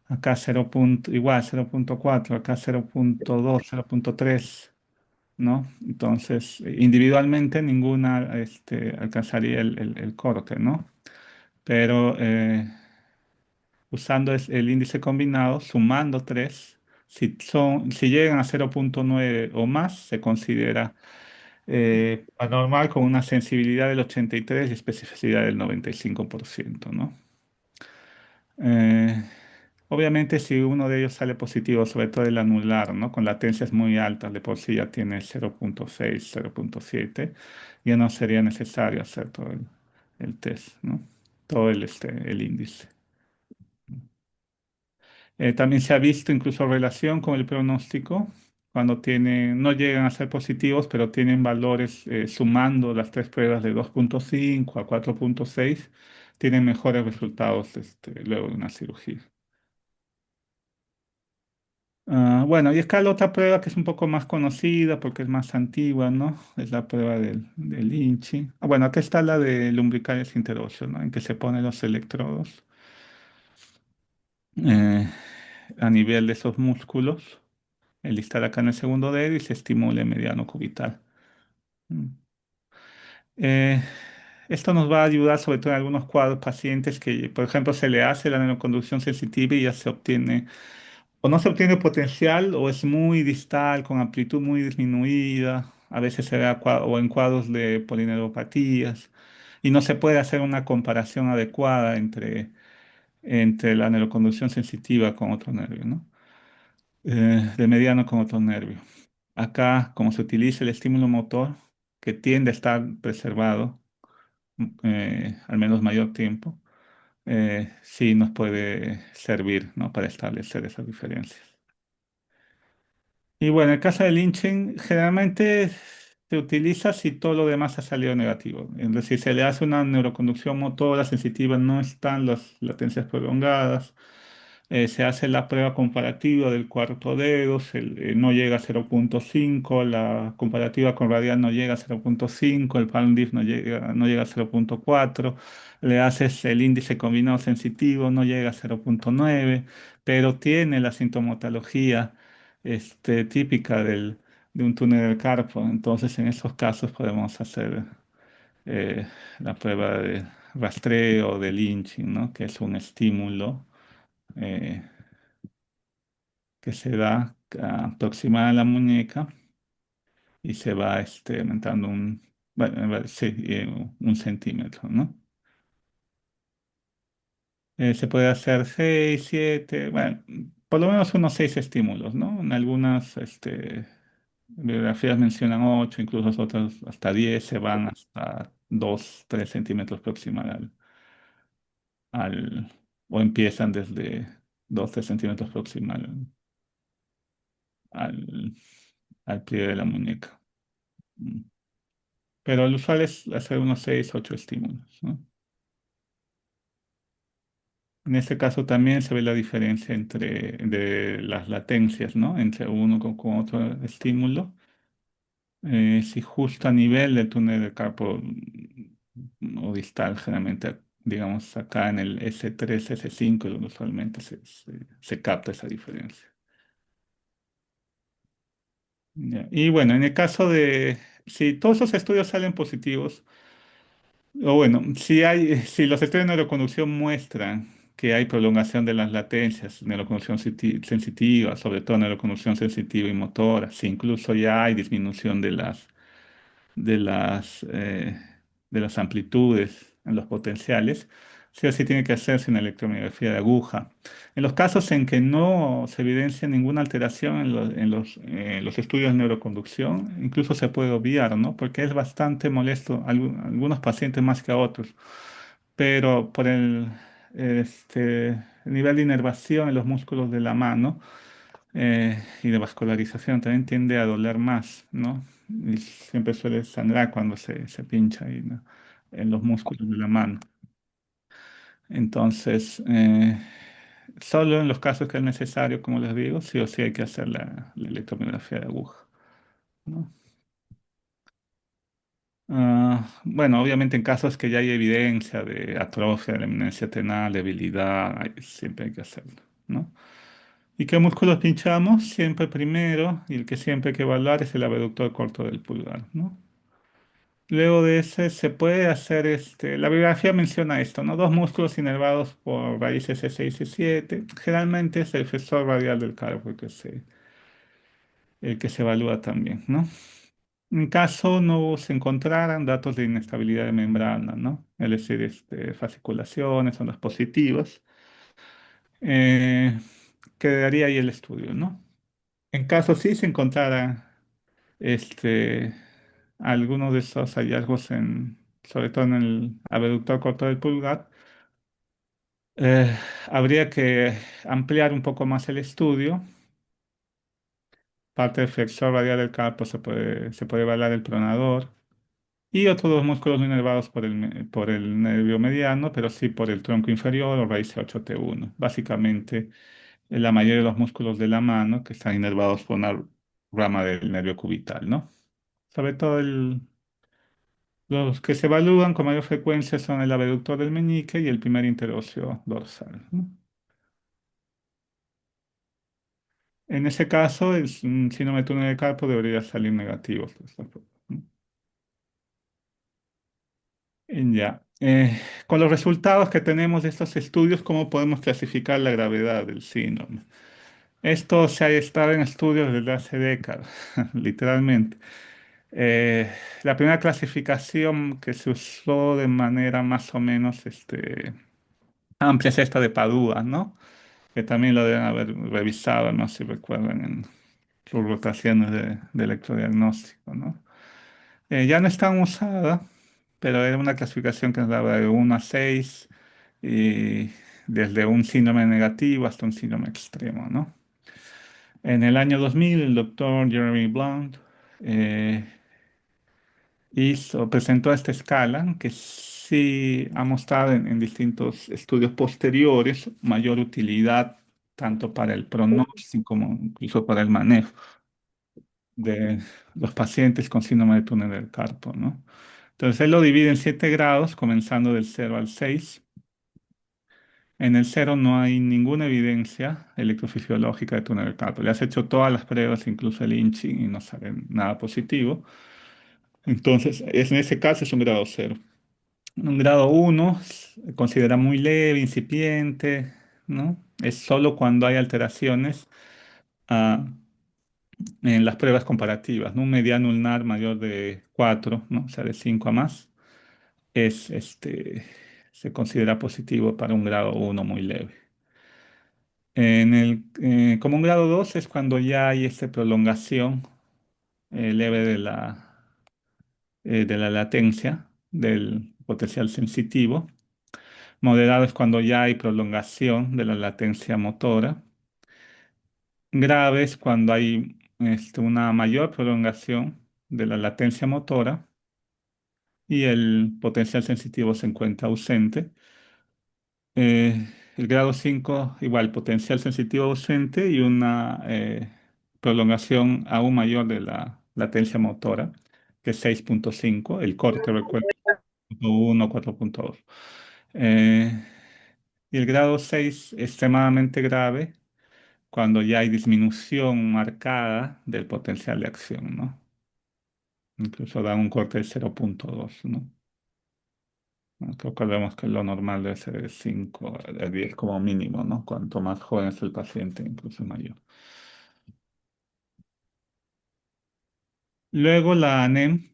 Acá 0, igual 0,4, acá 0,2, 0,3, ¿no? Entonces, individualmente ninguna alcanzaría el corte, ¿no? Pero usando el índice combinado, sumando tres, si llegan a 0,9 o más, se considera anormal con una sensibilidad del 83 y especificidad del 95%, ¿no? Eh, Obviamente, si uno de ellos sale positivo, sobre todo el anular, ¿no? Con latencias muy altas, de por sí ya tiene 0,6, 0,7, ya no sería necesario hacer todo el test, ¿no? Todo el índice. También se ha visto incluso relación con el pronóstico, cuando no llegan a ser positivos, pero tienen valores sumando las tres pruebas de 2,5 a 4,6, tienen mejores resultados luego de una cirugía. Bueno, y acá la otra prueba que es un poco más conocida porque es más antigua, ¿no? Es la prueba del Inchi. Bueno, acá está la de lumbricales interóseos, ¿no? En que se ponen los electrodos eh, a nivel de esos músculos, el distal acá en el segundo dedo y se estimula el mediano cubital. Mm. Eh, Esto nos va a ayudar sobre todo en algunos cuadros pacientes que, por ejemplo, se le hace la nanoconducción sensitiva y ya se obtiene o no se obtiene potencial o es muy distal, con amplitud muy disminuida, a veces se da o en cuadros de polineuropatías, y no se puede hacer una comparación adecuada entre la neuroconducción sensitiva con otro nervio, ¿no? De mediano con otro nervio. Acá, como se utiliza el estímulo motor, que tiende a estar preservado, al menos mayor tiempo, sí nos puede servir, ¿no? Para establecer esas diferencias. Y bueno, en el caso del lynching, generalmente se utiliza si todo lo demás ha salido negativo. Es decir, se le hace una neuroconducción motora sensitiva, no están las latencias prolongadas. Se hace la prueba comparativa del cuarto dedo, no llega a 0,5, la comparativa con radial no llega a 0,5, el palm diff no llega a 0,4, le haces el índice combinado sensitivo, no llega a 0,9, pero tiene la sintomatología típica de un túnel del carpo. Entonces, en esos casos podemos hacer eh, la prueba de rastreo de lynching, ¿no? Que es un estímulo eh, que se da aproximada a la muñeca y se va aumentando bueno, sí, un centímetro, ¿no? Se puede hacer 6, 7, bueno, por lo menos unos 6 estímulos, ¿no? En algunas bibliografías mencionan 8, incluso otras hasta 10, se van hasta 2, 3 centímetros proximal al- o empiezan desde 2, 3 centímetros proximal al, al pliegue de la muñeca. Mm. Pero lo usual es hacer unos 6, 8 estímulos, ¿no? En este caso también se ve la diferencia de las latencias, ¿no? Entre uno con otro estímulo. Si justo a nivel del túnel de carpo o distal, generalmente, digamos, acá en el S3, S5, usualmente se capta esa diferencia. Ya. Y bueno, en el caso de, si todos esos estudios salen positivos, o bueno, si los estudios de neuroconducción muestran que hay prolongación de las latencias, neuroconducción sensitiva, sobre todo neuroconducción sensitiva y motora, si incluso ya hay disminución de las, eh, de las amplitudes en los potenciales, sí o sí tiene que hacerse una electromiografía de aguja. En los casos en que no se evidencia ninguna alteración en los estudios de neuroconducción, incluso se puede obviar, ¿no? Porque es bastante molesto a algunos pacientes más que a otros, pero por el nivel de inervación en los músculos de la mano, y de vascularización también tiende a doler más, ¿no? Y siempre suele sangrar cuando se pincha ahí, ¿no? En los músculos de la mano. Entonces, solo en los casos que es necesario, como les digo, sí o sí hay que hacer la electromiografía de aguja, ¿no? Bueno, obviamente en casos que ya hay evidencia de atrofia de la eminencia tenal, debilidad, siempre hay que hacerlo, ¿no? ¿Y qué músculos pinchamos? Siempre primero, y el que siempre hay que evaluar es el abductor corto del pulgar, ¿no? Luego de ese se puede hacer, la bibliografía menciona esto, ¿no? Dos músculos inervados por raíces C6 y C7. Generalmente es el flexor radial del carpo el que se evalúa también, ¿no? En caso no se encontraran datos de inestabilidad de membrana, ¿no? Es decir, fasciculaciones, ondas positivas, eh, quedaría ahí el estudio, ¿no? En caso sí se encontrara este, algunos de esos hallazgos sobre todo en el abductor corto del pulgar, eh, habría que ampliar un poco más el estudio. Parte del flexor radial del carpo se puede evaluar el pronador y otros dos músculos no inervados por el nervio mediano, pero sí por el tronco inferior o raíz 8T1. Básicamente, la mayoría de los músculos de la mano que están inervados por una rama del nervio cubital, ¿no? Sobre todo los que se evalúan con mayor frecuencia son el abductor del meñique y el primer interóseo dorsal, ¿no? En ese caso, el síndrome de túnel de carpo debería salir negativo, por ejemplo, ¿no? Ya. Con los resultados que tenemos de estos estudios, ¿cómo podemos clasificar la gravedad del síndrome? Esto se ha estado en estudios desde hace décadas, literalmente. Eh, la primera clasificación que se usó de manera más o menos amplia es esta de Padua, ¿no? Que también lo deben haber revisado, no sé si recuerdan, en sus rotaciones de electrodiagnóstico, ¿no? Ya no es tan usada, pero era una clasificación que nos daba de 1 a 6 y desde un síndrome negativo hasta un síndrome extremo, ¿no? En el año 2000, el doctor Jeremy Blount eh, presentó esta escala que sí ha mostrado en distintos estudios posteriores mayor utilidad tanto para el pronóstico como incluso para el manejo de los pacientes con síndrome de túnel del carpo, ¿no? Entonces él lo divide en 7 grados, comenzando del 0 al 6. En el 0 no hay ninguna evidencia electrofisiológica de túnel del carpo. Le has hecho todas las pruebas, incluso el INCHI, y no sale nada positivo. Entonces, en ese caso es un grado 0. Un grado 1 se considera muy leve, incipiente, ¿no? Es solo cuando hay alteraciones ah, en las pruebas comparativas, ¿no? Un mediano ulnar mayor de 4, ¿no? O sea, de 5 a más, se considera positivo para un grado 1 muy leve. Como un grado 2 es cuando ya hay prolongación leve de la latencia del potencial sensitivo. Moderado es cuando ya hay prolongación de la latencia motora. Grave es cuando hay una mayor prolongación de la latencia motora y el potencial sensitivo se encuentra ausente. El grado 5 igual, potencial sensitivo ausente y una prolongación aún mayor de la latencia motora, que es 6,5. El corte, recuerda, 1, 4,2. Eh, y el grado 6 extremadamente grave cuando ya hay disminución marcada del potencial de acción, ¿no? Incluso da un corte de 0,2, ¿no? Recordemos que lo normal debe ser de 5 a 10 como mínimo, ¿no? Cuanto más joven es el paciente, incluso mayor. Luego la ANEM,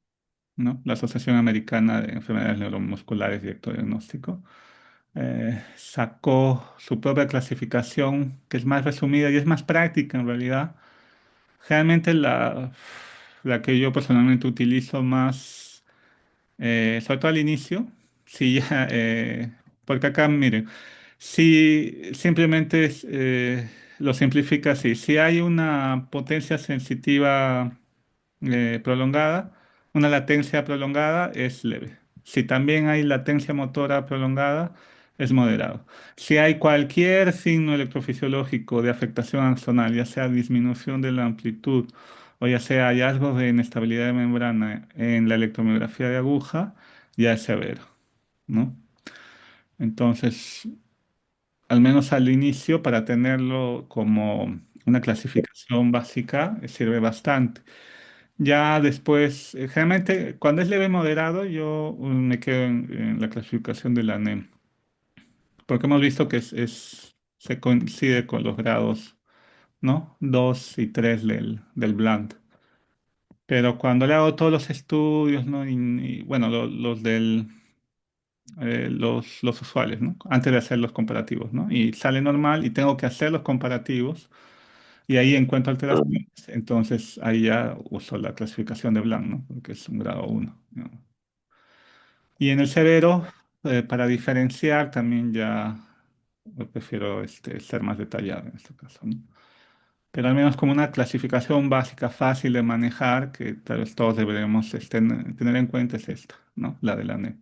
¿no? La Asociación Americana de Enfermedades Neuromusculares y Diagnóstico, sacó su propia clasificación, que es más resumida y es más práctica en realidad. Generalmente la que yo personalmente utilizo más, sobre todo al inicio, sí, ya, porque acá, miren, si simplemente lo simplifica así, si hay una potencia sensitiva prolongada, una latencia prolongada es leve. Si también hay latencia motora prolongada, es moderado. Si hay cualquier signo electrofisiológico de afectación axonal, ya sea disminución de la amplitud o ya sea hallazgos de inestabilidad de membrana en la electromiografía de aguja, ya es severo, ¿no? Entonces, al menos al inicio, para tenerlo como una clasificación básica, sirve bastante. Ya después, generalmente cuando es leve moderado, yo me quedo en la clasificación de la NEM, porque hemos visto que se coincide con los grados, ¿no? 2 y 3 del Blunt. Pero cuando le hago todos los estudios, ¿no? Bueno, los usuales, ¿no? Antes de hacer los comparativos, ¿no? Y sale normal y tengo que hacer los comparativos y ahí encuentro alteraciones. Entonces ahí ya uso la clasificación de Blanc, ¿no? Porque es un grado 1. Y en el severo, para diferenciar, también ya prefiero ser más detallado en este caso, ¿no? Pero al menos como una clasificación básica fácil de manejar, que tal vez todos deberemos tener en cuenta, es esta, ¿no? La de la NET.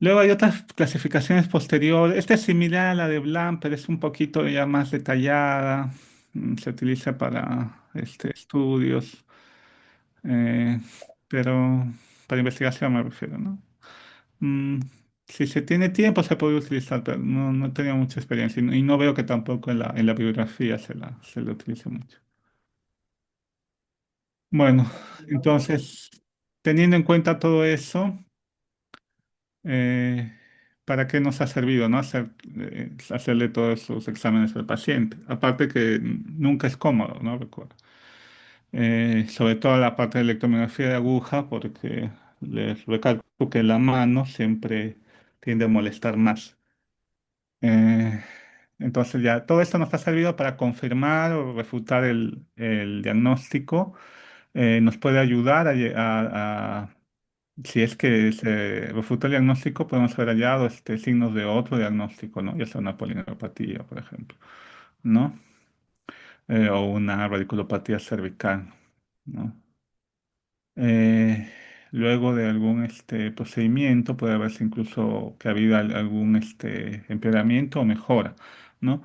Luego hay otras clasificaciones posteriores. Esta es similar a la de Blanc, pero es un poquito ya más detallada. Se utiliza para estudios, eh, pero para investigación me refiero, ¿no? Mm, si se tiene tiempo se puede utilizar, pero no he tenido mucha experiencia y no veo que tampoco en la bibliografía se la utilice mucho. Bueno, entonces, teniendo en cuenta todo eso, eh, ¿para qué nos ha servido, no? Hacerle todos esos exámenes al paciente. Aparte que nunca es cómodo, ¿no? Recuerdo. Sobre todo la parte de electromiografía de aguja, porque les recalco que la mano siempre tiende a molestar más. Eh, entonces ya todo esto nos ha servido para confirmar o refutar el diagnóstico. Nos puede ayudar si es que se refuta el diagnóstico, podemos haber hallado signos de otro diagnóstico, ¿no? Ya sea una polineuropatía, por ejemplo, ¿no? O una radiculopatía cervical, ¿no? Eh, Luego de algún procedimiento puede haberse incluso que ha habido algún empeoramiento o mejora, ¿no?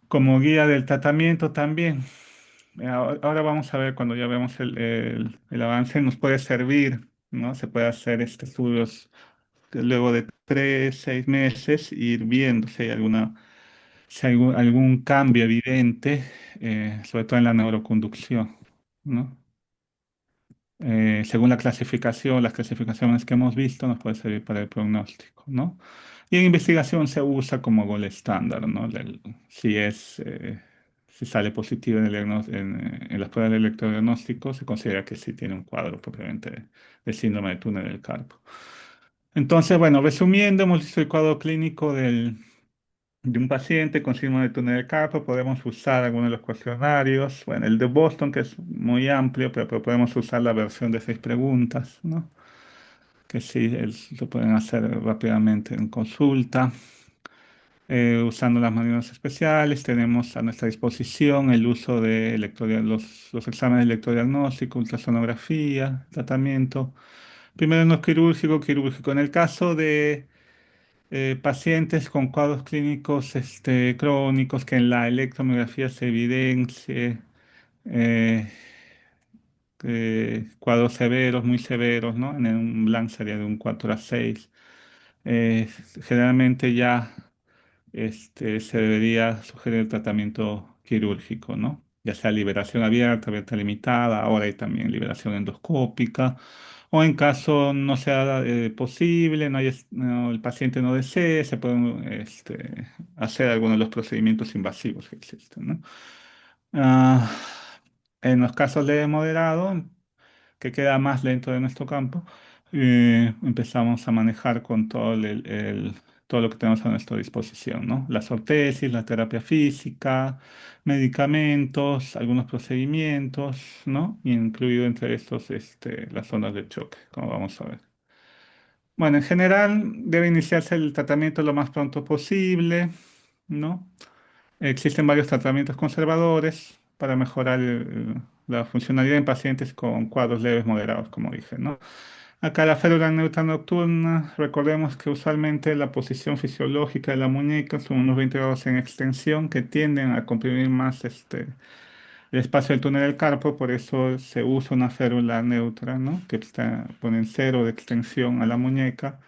Como guía del tratamiento también. Ahora vamos a ver, cuando ya vemos el avance, nos puede servir, ¿no? Se puede hacer estudios que luego de 3, 6 meses, ir viendo si hay algún cambio evidente, sobre todo en la neuroconducción, ¿no? Según las clasificaciones que hemos visto, nos puede servir para el pronóstico, ¿no? Y en investigación se usa como gol estándar, ¿no? Si sale positivo en las pruebas de electrodiagnóstico, se considera que sí tiene un cuadro propiamente de síndrome de túnel del carpo. Entonces, bueno, resumiendo, hemos visto el cuadro clínico de un paciente con síndrome de túnel del carpo. Podemos usar algunos de los cuestionarios. Bueno, el de Boston, que es muy amplio, pero podemos usar la versión de 6 preguntas, ¿no? Que sí, lo pueden hacer rápidamente en consulta. Usando las maneras especiales, tenemos a nuestra disposición el uso de los exámenes de electrodiagnóstico, ultrasonografía, tratamiento. Primero no quirúrgico, quirúrgico. En el caso de pacientes con cuadros clínicos crónicos, que en la electromiografía se evidencie eh, cuadros severos, muy severos, ¿no? En un Blanc sería de un 4 a 6. Eh, Generalmente ya se debería sugerir el tratamiento quirúrgico, ¿no? Ya sea liberación abierta, abierta limitada, ahora hay también liberación endoscópica, o en caso no sea posible, el paciente no desee, se pueden hacer algunos de los procedimientos invasivos que existen, ¿no? Ah, en los casos leve moderado, que queda más lento de nuestro campo, empezamos a manejar con todo lo que tenemos a nuestra disposición, ¿no? Las ortesis, la terapia física, medicamentos, algunos procedimientos, ¿no? Incluido entre estos las ondas de choque, como vamos a ver. Bueno, en general debe iniciarse el tratamiento lo más pronto posible, ¿no? Existen varios tratamientos conservadores para mejorar la funcionalidad en pacientes con cuadros leves moderados, como dije, ¿no? Acá la férula neutra nocturna, recordemos que usualmente la posición fisiológica de la muñeca son unos 20 grados en extensión que tienden a comprimir más el espacio del túnel del carpo, por eso se usa una férula neutra, ¿no? Que ponen cero de extensión a la muñeca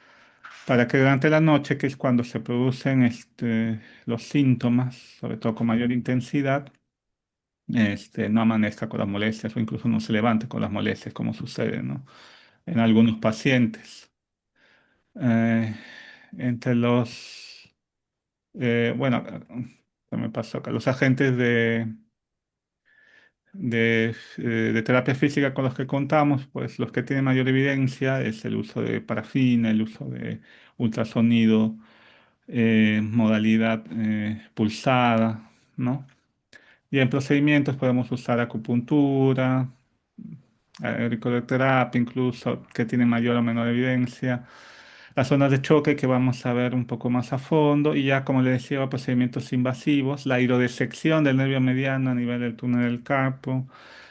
para que durante la noche, que es cuando se producen los síntomas, sobre todo con mayor intensidad, no amanezca con las molestias o incluso no se levante con las molestias, como sucede, ¿no? En algunos pacientes. Eh, Entre bueno, ¿qué me pasó acá? Los agentes de terapia física con los que contamos, pues los que tienen mayor evidencia es el uso de parafina, el uso de ultrasonido, modalidad pulsada, ¿no? Y en procedimientos podemos usar acupuntura, auriculoterapia incluso, que tiene mayor o menor evidencia. Las zonas de choque que vamos a ver un poco más a fondo. Y ya, como le decía, procedimientos invasivos. La hidrodisección del nervio mediano a nivel del túnel del carpo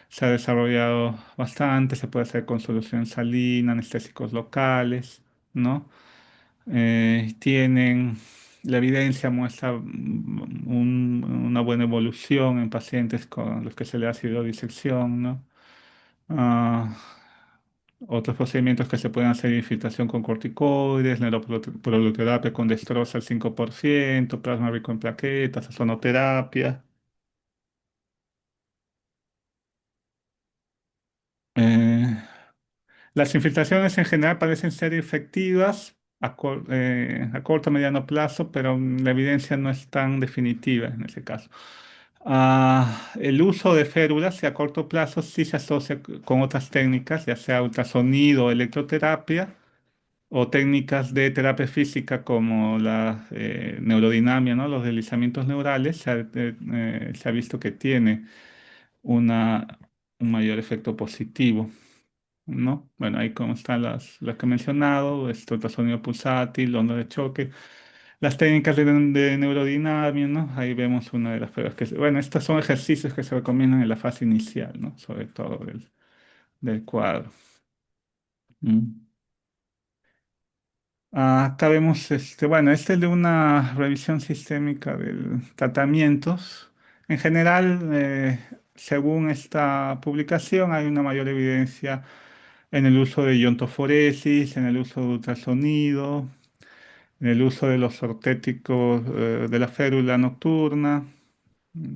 se ha desarrollado bastante. Se puede hacer con solución salina, anestésicos locales, ¿no? La evidencia muestra una buena evolución en pacientes con los que se le hace hidrodisección, ¿no? Ah, Otros procedimientos que se pueden hacer: infiltración con corticoides, neuroproluterapia con destroza al 5%, plasma rico en plaquetas, ozonoterapia. Eh, las infiltraciones en general parecen ser efectivas, a corto, mediano plazo, pero la evidencia no es tan definitiva en ese caso. El uso de férulas a corto plazo sí se asocia con otras técnicas, ya sea ultrasonido o electroterapia, o técnicas de terapia física como la neurodinamia, ¿no? Los deslizamientos neurales, se ha visto que tiene una, un mayor efecto positivo, ¿no? Bueno, ahí como están las que he mencionado, ultrasonido pulsátil, onda de choque, las técnicas de neurodinamia, ¿no? Ahí vemos una de las pruebas bueno, estos son ejercicios que se recomiendan en la fase inicial, ¿no? Sobre todo del cuadro. Mm. Acá vemos, bueno, este es de una revisión sistémica de tratamientos. En general, según esta publicación, hay una mayor evidencia en el uso de iontoforesis, en el uso de ultrasonido, en el uso de los ortéticos de la férula nocturna mm,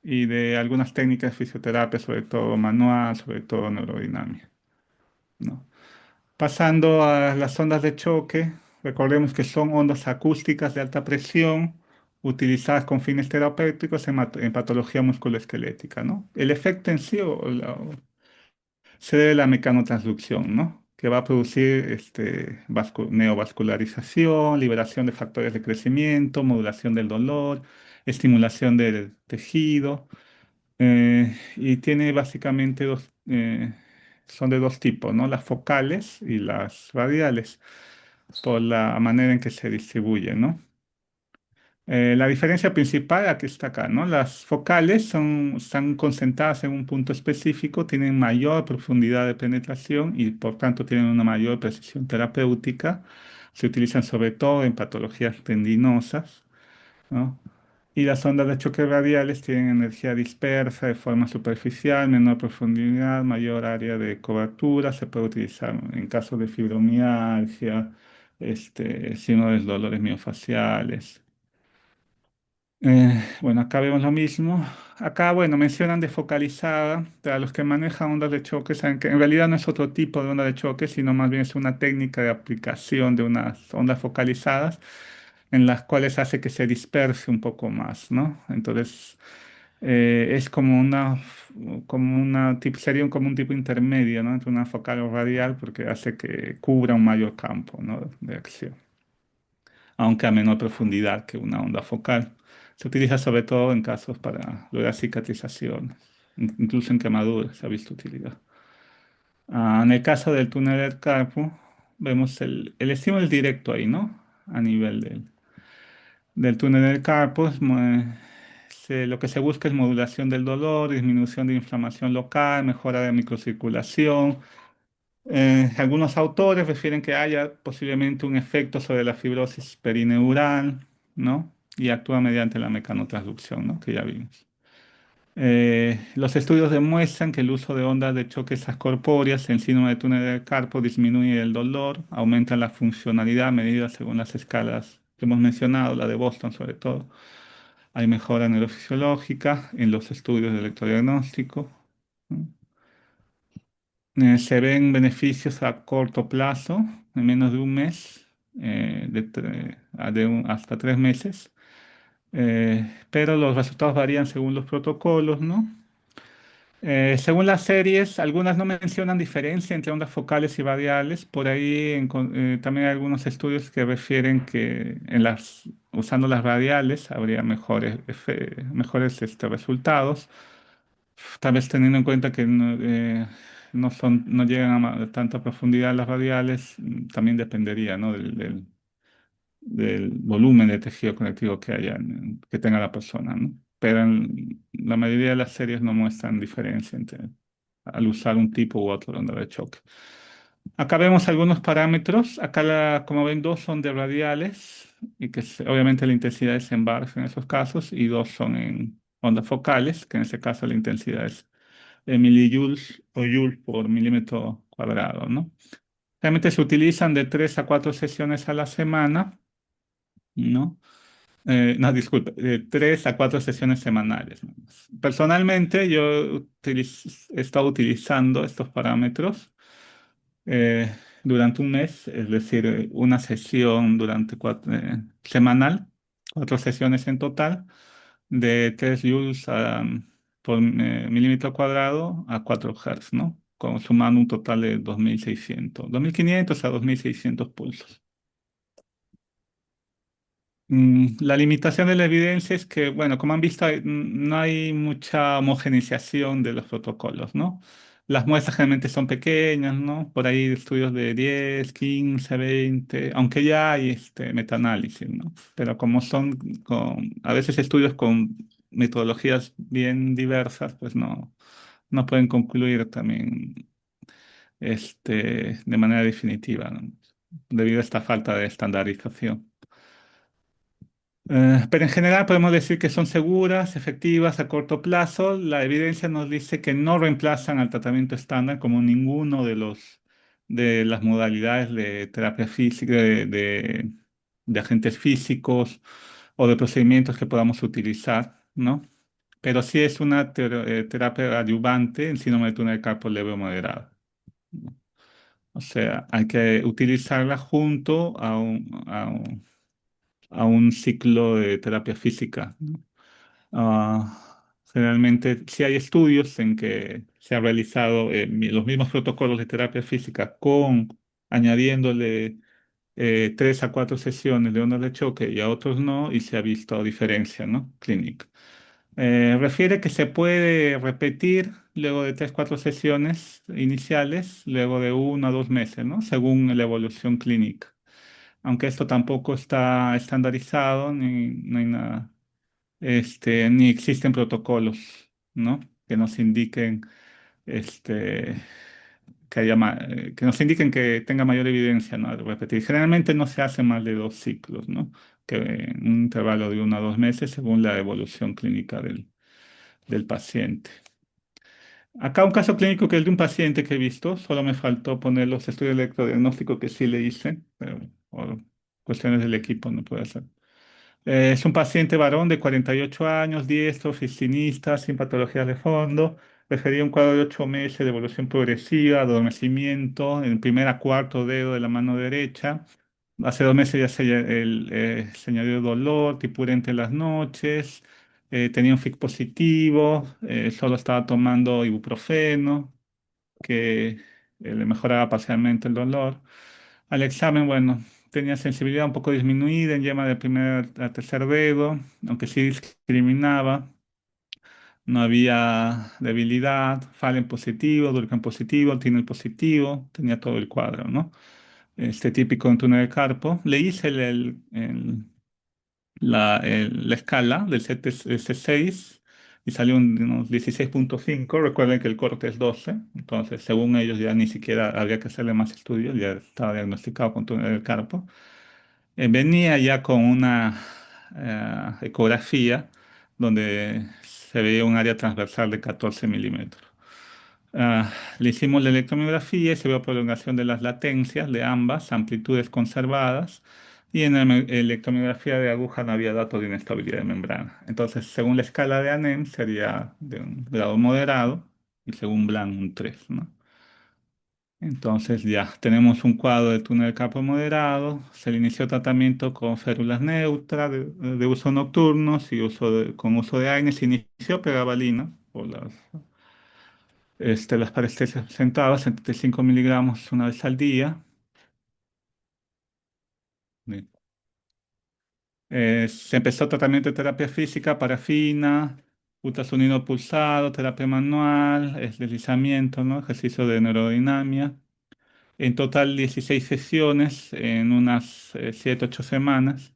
y de algunas técnicas de fisioterapia, sobre todo manual, sobre todo neurodinamia, ¿no? Pasando a las ondas de choque, recordemos que son ondas acústicas de alta presión utilizadas con fines terapéuticos en patología musculoesquelética, ¿no? El efecto en sí se debe a la mecanotransducción, ¿no? Que va a producir neovascularización, liberación de factores de crecimiento, modulación del dolor, estimulación del tejido, y tiene básicamente son de dos tipos, ¿no? Las focales y las radiales, por la manera en que se distribuyen, ¿no? La diferencia principal aquí está acá, ¿no? Las focales están concentradas en un punto específico, tienen mayor profundidad de penetración y por tanto tienen una mayor precisión terapéutica. Se utilizan sobre todo en patologías tendinosas, ¿no? Y las ondas de choque radiales tienen energía dispersa de forma superficial, menor profundidad, mayor área de cobertura. Se puede utilizar en casos de fibromialgia, síndrome de dolores miofaciales. Bueno, acá vemos lo mismo. Acá, bueno, mencionan defocalizada. Para los que manejan ondas de choque, saben que en realidad no es otro tipo de onda de choque, sino más bien es una técnica de aplicación de unas ondas focalizadas en las cuales hace que se disperse un poco más, ¿no? Entonces, es sería como un tipo intermedio, ¿no? Entre una focal o radial, porque hace que cubra un mayor campo, ¿no? De acción, aunque a menor profundidad que una onda focal. Se utiliza sobre todo en casos para lograr cicatrización, incluso en quemaduras se ha visto utilidad. En el caso del túnel del carpo, vemos el estímulo es directo ahí, ¿no? A nivel del túnel del carpo, lo que se busca es modulación del dolor, disminución de inflamación local, mejora de microcirculación. Algunos autores refieren que haya posiblemente un efecto sobre la fibrosis perineural, ¿no? Y actúa mediante la mecanotransducción, ¿no? Que ya vimos. Los estudios demuestran que el uso de ondas de choque extracorpóreas en síndrome de túnel del carpo disminuye el dolor, aumenta la funcionalidad medida según las escalas que hemos mencionado, la de Boston sobre todo. Hay mejora neurofisiológica en los estudios de electrodiagnóstico, ¿no? Se ven beneficios a corto plazo, en menos de un mes, hasta 3 meses, pero los resultados varían según los protocolos, ¿no? Según las series, algunas no mencionan diferencia entre ondas focales y radiales. Por ahí también hay algunos estudios que refieren que usando las radiales habría mejores resultados. Tal vez teniendo en cuenta que no llegan a tanta profundidad las radiales, también dependería, ¿no? del volumen de tejido conectivo que tenga la persona, ¿no? Pero en la mayoría de las series no muestran diferencia al usar un tipo u otro de onda de choque. Acá vemos algunos parámetros. Acá, como ven, dos son de radiales y obviamente la intensidad es en bars en esos casos y dos son en ondas focales, que en ese caso la intensidad es de millijoules o joules por milímetro cuadrado, ¿no? Realmente se utilizan de 3 a 4 sesiones a la semana, ¿no? No, disculpe, de 3 a 4 sesiones semanales, nada más. Personalmente, yo he estado utilizando estos parámetros. durante un mes, es decir, una sesión durante semanal, 4 sesiones en total, de 3 joules por milímetro cuadrado a 4 Hz, ¿no? Sumando un total de 2.500 a 2.600 pulsos. La limitación de la evidencia es que, bueno, como han visto, no hay mucha homogeneización de los protocolos, ¿no? Las muestras generalmente son pequeñas, ¿no? Por ahí estudios de 10, 15, 20, aunque ya hay metaanálisis, ¿no? Pero como son a veces estudios con metodologías bien diversas, pues no pueden concluir también de manera definitiva, ¿no? Debido a esta falta de estandarización. Pero en general podemos decir que son seguras, efectivas a corto plazo. La evidencia nos dice que no reemplazan al tratamiento estándar como ninguno de las modalidades de terapia física, de agentes físicos o de procedimientos que podamos utilizar, ¿no? Pero sí es una terapia adyuvante en síndrome de túnel de carpo leve o moderado. O sea, hay que utilizarla junto a un ciclo de terapia física, ¿no? Generalmente, sí hay estudios en que se han realizado los mismos protocolos de terapia física añadiéndole 3 a 4 sesiones de ondas de choque y a otros no, y se ha visto diferencia, ¿no? Clínica. Refiere que se puede repetir luego de 3, 4 sesiones iniciales, luego de 1 a 2 meses, ¿no? Según la evolución clínica. Aunque esto tampoco está estandarizado, ni no hay nada, ni existen protocolos, ¿no? Que nos indiquen, este, que nos indiquen que tenga mayor evidencia, ¿no? Al repetir. Generalmente no se hace más de 2 ciclos, ¿no? Que en un intervalo de 1 a 2 meses según la evolución clínica del paciente. Acá un caso clínico que es de un paciente que he visto, solo me faltó poner los estudios de electrodiagnóstico que sí le hice, pero por cuestiones del equipo no puede hacer. Es un paciente varón de 48 años, diestro, oficinista, sin patologías de fondo. Refería un cuadro de 8 meses de evolución progresiva, adormecimiento en el primer a cuarto dedo de la mano derecha. Hace 2 meses ya se añadió dolor, tipura entre las noches, tenía un FIC positivo, solo estaba tomando ibuprofeno, que le mejoraba parcialmente el dolor. Al examen, bueno, tenía sensibilidad un poco disminuida en yema de primer a tercer dedo, aunque sí discriminaba. No había debilidad, Fallen positivo, Durkheim positivo, Tinel positivo, tenía todo el cuadro, ¿no? Típico en túnel de carpo. Le hice la escala del CTS-6 y salió unos 16,5. Recuerden que el corte es 12, entonces según ellos ya ni siquiera habría que hacerle más estudios, ya estaba diagnosticado con túnel del carpo. Venía ya con una ecografía donde se veía un área transversal de 14 milímetros. Le hicimos la electromiografía y se vio prolongación de las latencias de ambas, amplitudes conservadas, y en la electromiografía de aguja no había datos de inestabilidad de membrana. Entonces, según la escala de ANEM, sería de un grado moderado y según Blanc un 3, ¿no? Entonces ya tenemos un cuadro de túnel de carpo moderado, se le inició tratamiento con férulas neutras de uso nocturnos y con uso de AINES, se inició pregabalina por las parestesias presentadas, 75 miligramos una vez al día. Bien. Se empezó tratamiento de terapia física, parafina, ultrasonido pulsado, terapia manual, deslizamiento, ¿no? Ejercicio de neurodinamia. En total 16 sesiones en unas 7, 8 semanas.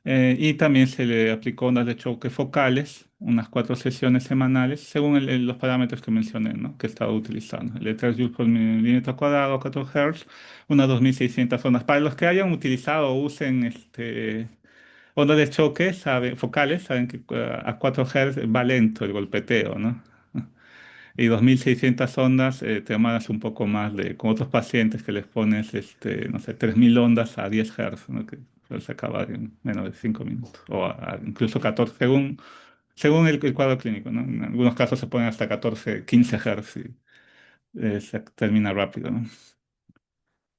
Y también se le aplicó ondas de choque focales, unas 4 sesiones semanales, según los parámetros que mencioné, ¿no? Que estaba utilizando. El de 3 joules por milímetro cuadrado, 4 Hz, unas 2.600 ondas. Para los que hayan utilizado o usen ondas de choque focales, saben que a 4 Hz va lento el golpeteo, ¿no? Y 2.600 ondas, te demoras un poco más con otros pacientes que les pones, no sé, 3.000 ondas a 10 Hz, ¿no? Que se acaba en menos de 5 minutos, o incluso 14, según el cuadro clínico, ¿no? En algunos casos se ponen hasta 14, 15 Hz y se termina rápido, ¿no?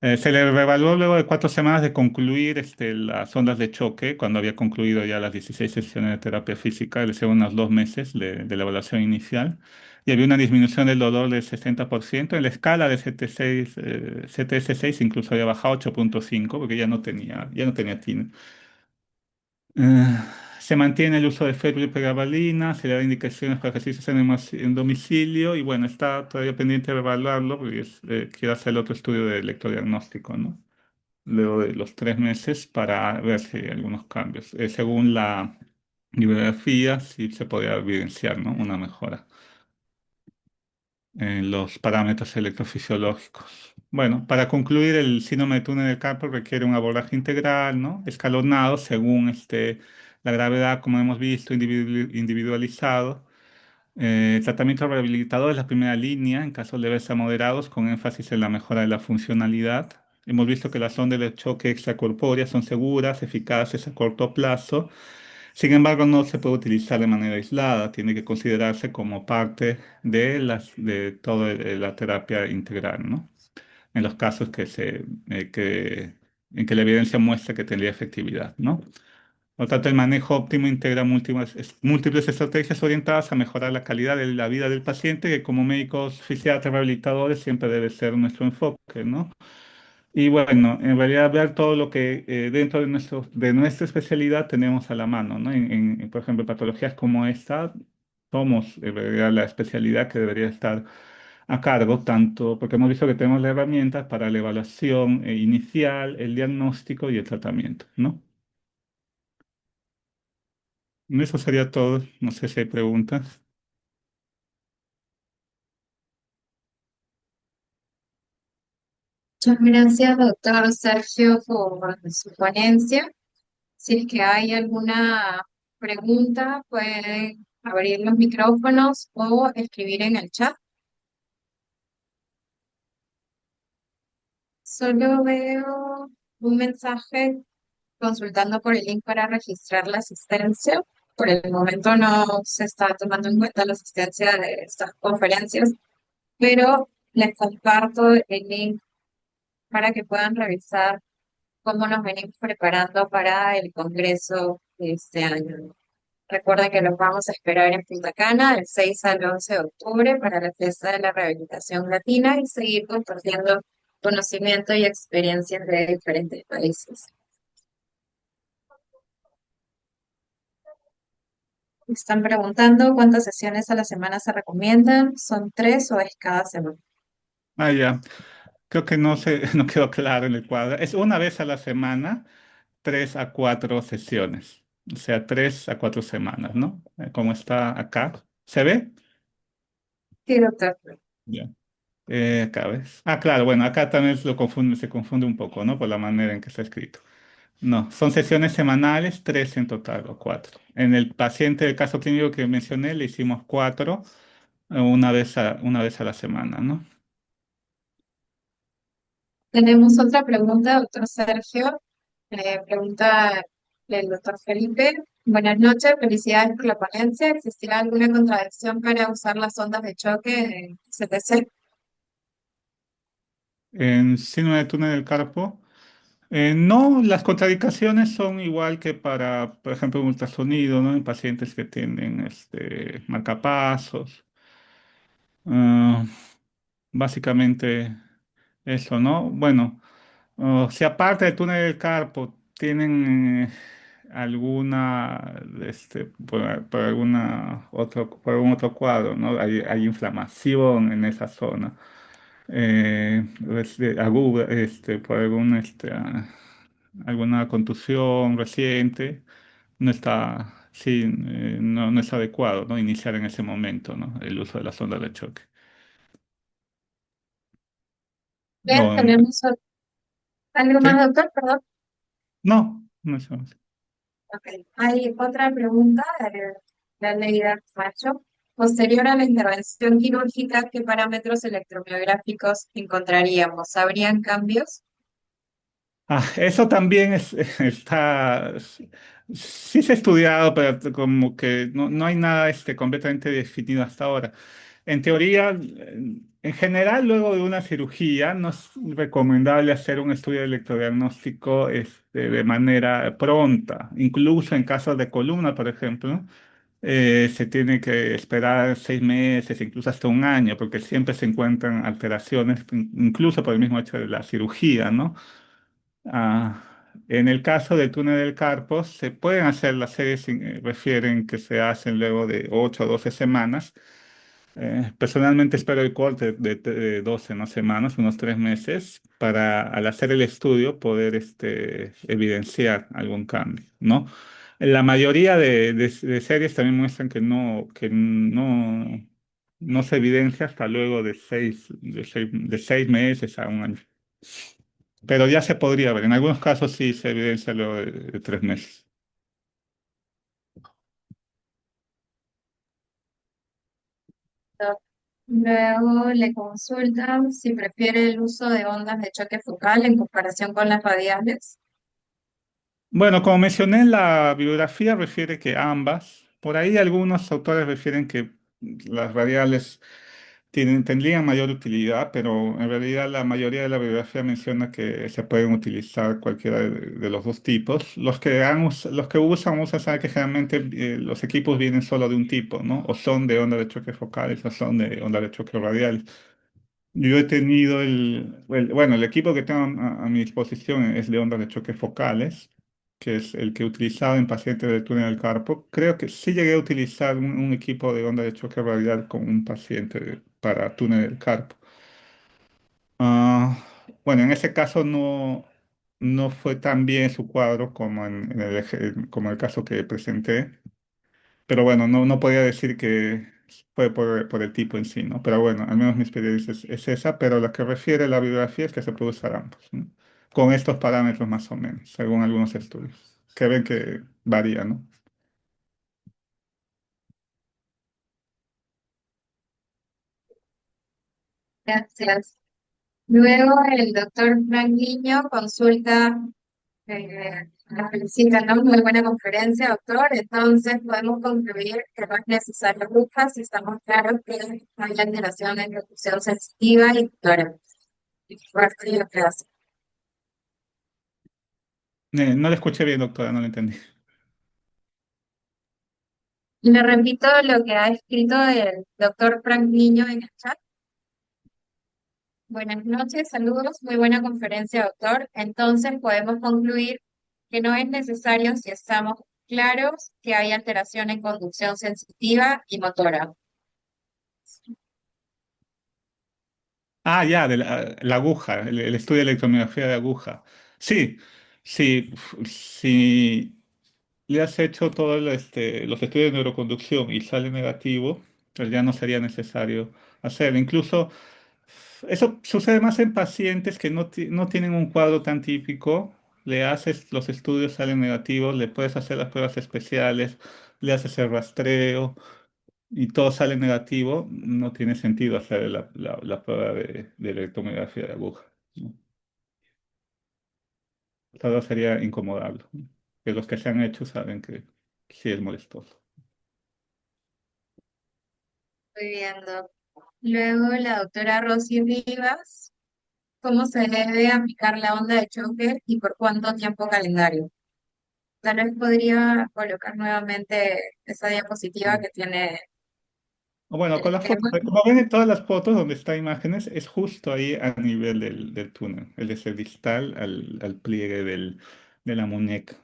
Se le reevaluó luego de 4 semanas de concluir las ondas de choque, cuando había concluido ya las 16 sesiones de terapia física, le hicieron unos 2 meses de la evaluación inicial, y había una disminución del dolor del 60%. En la escala de CT6, CTS6 incluso había bajado 8,5 porque ya no tenía TIN. Eh, Se mantiene el uso de férula y pregabalina, se le da indicaciones para ejercicios en domicilio, y bueno, está todavía pendiente de evaluarlo porque quiero hacer el otro estudio de electrodiagnóstico, ¿no? Luego de los 3 meses para ver si hay algunos cambios. Según la bibliografía, sí se podría evidenciar, ¿no? Una mejora en los parámetros electrofisiológicos. Bueno, para concluir, el síndrome de túnel de carpo requiere un abordaje integral, ¿no? Escalonado según la gravedad, como hemos visto, individualizado. Tratamiento rehabilitador es la primera línea en casos leves a moderados, con énfasis en la mejora de la funcionalidad. Hemos visto que las ondas de choque extracorpóreas son seguras, eficaces a corto plazo. Sin embargo, no se puede utilizar de manera aislada, tiene que considerarse como parte de toda la terapia integral, ¿no? En los casos en que la evidencia muestra que tendría efectividad, ¿no? Por lo tanto, el manejo óptimo integra múltiples estrategias orientadas a mejorar la calidad de la vida del paciente, que como médicos fisiatras rehabilitadores siempre debe ser nuestro enfoque, ¿no? Y bueno, en realidad ver todo lo que dentro de nuestra especialidad tenemos a la mano, ¿no? Por ejemplo, patologías como esta, somos en realidad la especialidad que debería estar a cargo, tanto porque hemos visto que tenemos las herramientas para la evaluación inicial, el diagnóstico y el tratamiento, ¿no? Eso sería todo. No sé si hay preguntas. Muchas gracias, doctor Sergio, por su ponencia. Si es que hay alguna pregunta, pueden abrir los micrófonos o escribir en el chat. Solo veo un mensaje consultando por el link para registrar la asistencia. Por el momento no se está tomando en cuenta la asistencia de estas conferencias, pero les comparto el link para que puedan revisar cómo nos venimos preparando para el Congreso de este año. Recuerden que los vamos a esperar en Punta Cana del 6 al 11 de octubre para la fiesta de la rehabilitación latina y seguir compartiendo conocimiento y experiencias de diferentes países. Están preguntando cuántas sesiones a la semana se recomiendan. ¿Son 3 o es cada semana? Ah, ya. Creo que no no quedó claro en el cuadro. Es una vez a la semana, 3 a 4 sesiones. O sea, 3 a 4 semanas, ¿no? Como está acá. ¿Se ve? Sí, doctor. Ya. Acá ves. Ah, claro, bueno, acá también se confunde un poco, ¿no? Por la manera en que está escrito. No, son sesiones semanales, 3 en total, o 4. En el paciente del caso clínico que mencioné, le hicimos 4, una vez a la semana, ¿no? Tenemos otra pregunta, doctor Sergio. Pregunta el doctor Felipe. Buenas noches, felicidades por la ponencia. ¿Existirá alguna contradicción para usar las ondas de choque en CTC? En síndrome de túnel del carpo, no, las contraindicaciones son igual que para, por ejemplo, un ultrasonido, ¿no? En pacientes que tienen marcapasos. Ah, básicamente eso, ¿no? Bueno, si aparte del túnel del carpo tienen por algún otro cuadro, ¿no? Hay inflamación en esa zona. Aguda, por alguna contusión reciente, sí, no es adecuado, ¿no? Iniciar en ese momento, ¿no? El uso de las ondas de choque. Bien, O en- tenemos algo ¿Sí? más, doctor, perdón. No, no es más. Ok. Hay otra pregunta de la Leida Macho. Posterior a la intervención quirúrgica, ¿qué parámetros electromiográficos encontraríamos? ¿Habrían cambios? Eso también sí se ha estudiado, pero como que no hay nada completamente definido hasta ahora. En teoría, en general, luego de una cirugía, no es recomendable hacer un estudio de electrodiagnóstico de manera pronta. Incluso en casos de columna, por ejemplo, se tiene que esperar 6 meses, incluso hasta un año, porque siempre se encuentran alteraciones, incluso por el mismo hecho de la cirugía, ¿no? En el caso del túnel del carpo, se pueden hacer las series, refieren que se hacen luego de 8 o 12 semanas. Personalmente espero el corte de 12 ¿no? semanas, unos 3 meses, para al hacer el estudio poder evidenciar algún cambio, ¿no? La mayoría de series también muestran que no se evidencia hasta luego de seis meses a un año. Pero ya se podría ver. En algunos casos sí se evidencia luego de 3 meses. Luego le consultan si prefiere el uso de ondas de choque focal en comparación con las radiales. Bueno, como mencioné, la bibliografía refiere que ambas. Por ahí algunos autores refieren que las radiales tendrían mayor utilidad, pero en realidad la mayoría de la bibliografía menciona que se pueden utilizar cualquiera de los dos tipos. Los que usan saben que generalmente los equipos vienen solo de un tipo, ¿no? O son de onda de choque focales o son de onda de choque radial. Yo he tenido bueno, el equipo que tengo a mi disposición es de ondas de choque focales, que es el que he utilizado en pacientes de túnel del carpo. Creo que sí llegué a utilizar un equipo de onda de choque radial con un paciente para túnel del carpo. Ah, bueno, en ese caso no fue tan bien su cuadro como como el caso que presenté. Pero bueno, no podía decir que fue por el tipo en sí, ¿no? Pero bueno, al menos mi experiencia es esa, pero lo que refiere a la bibliografía es que se puede usar ambos, ¿no? Con estos parámetros más o menos, según algunos estudios, que ven que varía, ¿no? Gracias. Luego el doctor Frank Niño consulta, la felicita, ¿no? Muy buena conferencia, doctor. Entonces podemos concluir que no es necesario brujas si estamos claros que hay alteración en reducción sensitiva y doctora. Fuerte y gracias. No le escuché bien, doctora, no lo entendí. Le repito lo que ha escrito el doctor Frank Niño en el chat. Buenas noches, saludos, muy buena conferencia, doctor. Entonces podemos concluir que no es necesario si estamos claros que hay alteración en conducción sensitiva y motora. Ah, ya, de la aguja, el estudio de electromiografía de aguja. Sí, sí, si le has hecho todos los estudios de neuroconducción y sale negativo, pues ya no sería necesario hacer. Incluso eso sucede más en pacientes que no tienen un cuadro tan típico. Le haces los estudios, salen negativos, le puedes hacer las pruebas especiales, le haces el rastreo y todo sale negativo. No tiene sentido hacer la prueba de electromiografía de aguja, ¿no? Todo sería incomodable, ¿no? Que los que se han hecho saben que sí es molestoso. Estoy viendo. Luego la doctora Rosy Rivas, ¿cómo se debe aplicar la onda de choque y por cuánto tiempo calendario? Tal vez podría colocar nuevamente esa diapositiva que tiene Bueno, el con la foto, esquema. como ven en todas las fotos donde está imágenes, es justo ahí a nivel del túnel, el ese distal al pliegue de la muñeca.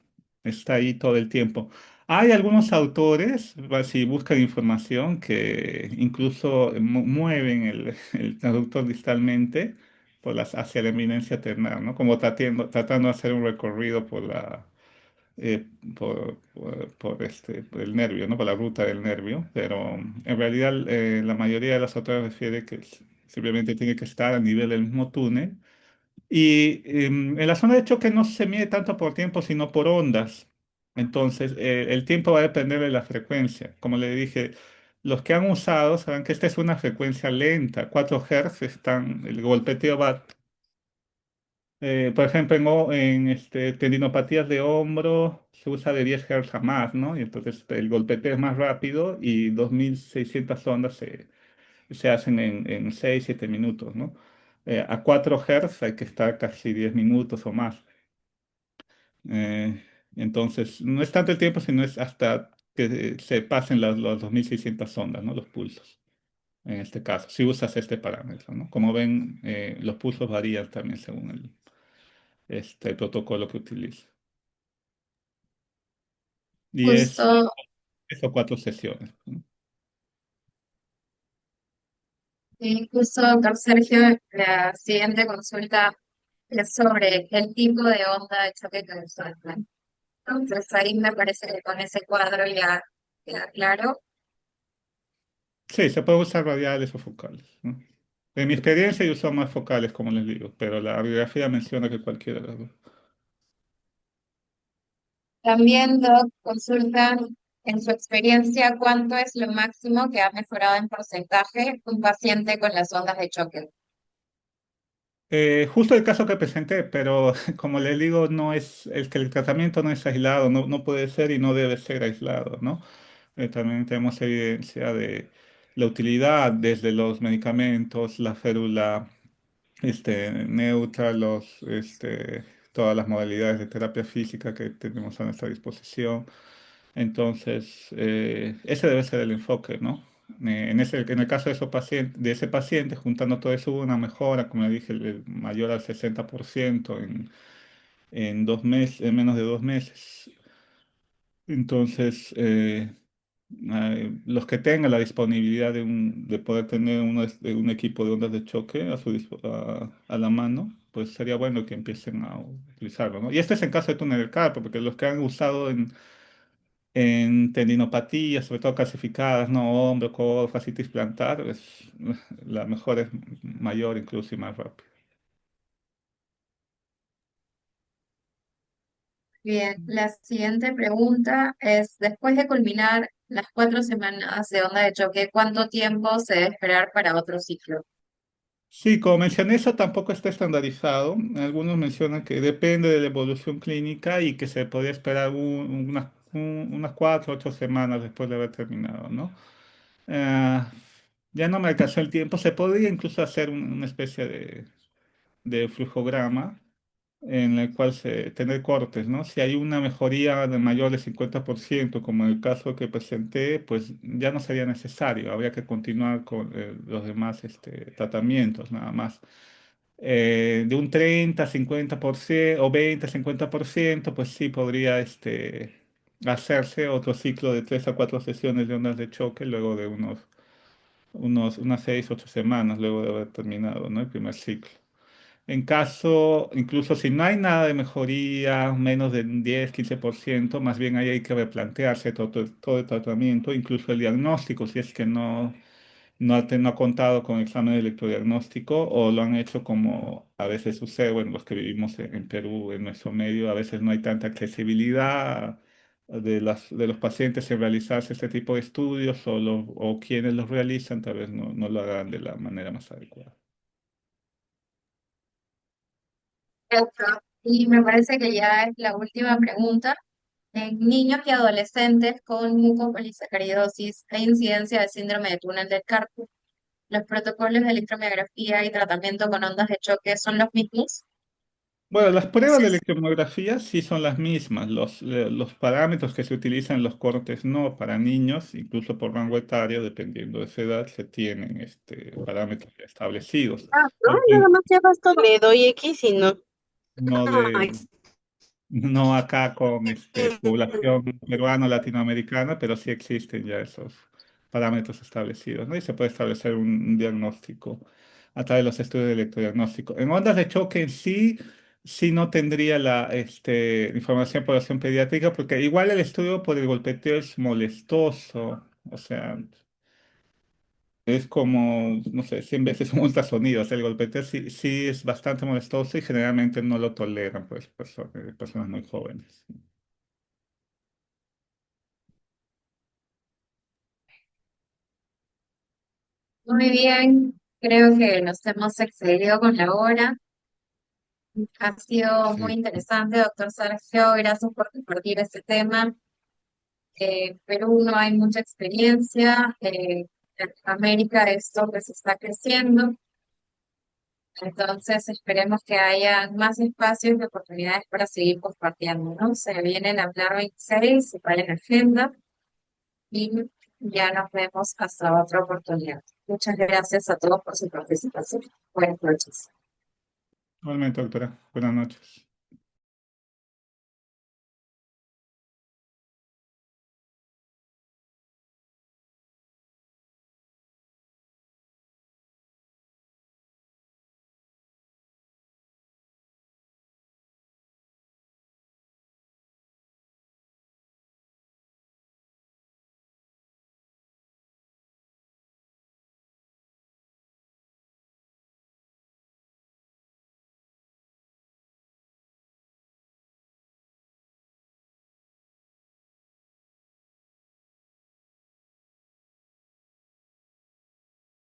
Está ahí todo el tiempo. Hay algunos autores, si buscan información, que incluso mueven el traductor distalmente hacia la eminencia ternar, ¿no? Como tratando de hacer un recorrido eh, por el nervio, ¿no? Por la ruta del nervio, pero en realidad la mayoría de las autores refiere que simplemente tiene que estar a nivel del mismo túnel. Y en la zona de choque no se mide tanto por tiempo, sino por ondas. Entonces, el tiempo va a depender de la frecuencia. Como le dije, los que han usado saben que esta es una frecuencia lenta, 4 Hz, el golpeteo va por ejemplo, en tendinopatías de hombro se usa de 10 Hz a más, ¿no? Y entonces el golpeteo es más rápido y 2600 ondas se hacen en 6, 7 minutos, ¿no? A 4 Hz hay que estar casi 10 minutos o más. Eh, entonces, no es tanto el tiempo, sino es hasta que se pasen los 2600 ondas, ¿no? Los pulsos, en este caso, si usas este parámetro, ¿no? Como ven, los pulsos varían también según el protocolo que utiliza. Y Justo, eso 4 sesiones, ¿no? justo, doctor Sergio, la siguiente consulta es sobre el tipo de onda de choque que usan. Entonces ahí me parece que con ese cuadro ya queda claro. Sí, se puede usar radiales o focales, ¿no? En mi experiencia yo uso más focales, como les digo, pero la bibliografía menciona que cualquiera de las dos. También, Doc, consulta en su experiencia cuánto es lo máximo que ha mejorado en porcentaje un paciente con las ondas de choque. Justo el caso que presenté, pero como les digo, no es el que el tratamiento no es aislado, no puede ser y no debe ser aislado, ¿no? También tenemos evidencia de la utilidad desde los medicamentos, la férula neutra, todas las modalidades de terapia física que tenemos a nuestra disposición. Entonces, ese debe ser el enfoque, ¿no? En el caso de, de ese paciente, juntando todo eso, hubo una mejora, como le dije, mayor al 60% en 2 meses, en menos de 2 meses. Entonces, los que tengan la disponibilidad de poder tener un equipo de ondas de choque a la mano, pues sería bueno que empiecen a utilizarlo, ¿no? Y este es en caso de túnel del carpo, porque los que han usado en tendinopatías, sobre todo calcificadas, ¿no? Hombro, codo, fascitis plantar, la mejor es mayor incluso y más rápida. Bien, la siguiente pregunta es, después de culminar las 4 semanas de onda de choque, ¿cuánto tiempo se debe esperar para otro ciclo? Sí, como mencioné, eso tampoco está estandarizado. Algunos mencionan que depende de la evolución clínica y que se podría esperar unas 4 o 8 semanas después de haber terminado, ¿no? Eh, ya no me alcanzó el tiempo. Se podría incluso hacer una especie de flujograma en el cual tener cortes, ¿no? Si hay una mejoría de mayor del 50%, como en el caso que presenté, pues ya no sería necesario, habría que continuar con los demás tratamientos, nada más. De un 30, 50% o 20, 50%, pues sí podría hacerse otro ciclo de 3 a 4 sesiones de ondas de choque luego de unas 6, 8 semanas luego de haber terminado, ¿no? El primer ciclo. En caso, incluso si no hay nada de mejoría, menos de un 10, 15%, más bien ahí hay que replantearse todo el tratamiento, incluso el diagnóstico, si es que no ha contado con examen de electrodiagnóstico o lo han hecho como a veces sucede, bueno, los que vivimos en Perú, en nuestro medio, a veces no hay tanta accesibilidad de los pacientes en realizarse este tipo de estudios o quienes los realizan tal vez no lo hagan de la manera más adecuada. Perfecto. Y me parece que ya es la última pregunta. En niños y adolescentes con mucopolisacaridosis e incidencia de síndrome de túnel del carpo, ¿los protocolos de electromiografía y tratamiento con ondas de choque son los mismos? Bueno, las pruebas de Entonces, electromiografía sí son las mismas. Los parámetros que se utilizan en los cortes no para niños, incluso por rango etario, dependiendo de su edad, se tienen parámetros ya establecidos. Ah, no, nada Obviamente, más ya basta. Le doy X y no. no Ay, de, no acá con población peruana o latinoamericana, pero sí existen ya esos parámetros establecidos, ¿no? Y se puede establecer un diagnóstico a través de los estudios de electrodiagnóstico. En ondas de choque en sí, sí no tendría la información de población pediátrica, porque igual el estudio por el golpeteo es molestoso, o sea, es como, no sé, 100 veces un ultrasonido. O sea, el golpeteo sí es bastante molestoso y generalmente no lo toleran, pues, personas muy jóvenes. muy bien, creo que nos hemos excedido con la hora. Ha sido muy Sí. interesante, doctor Sergio. Gracias por compartir este tema. Perú no hay mucha experiencia. Latinoamérica esto pues está creciendo. Entonces esperemos que haya más espacios y oportunidades para seguir compartiendo, ¿no? Se viene el Hablar 26, se vaya en agenda y ya nos vemos hasta otra oportunidad. Muchas gracias a todos por su participación. Buenas noches. Igualmente, doctora. Buenas noches.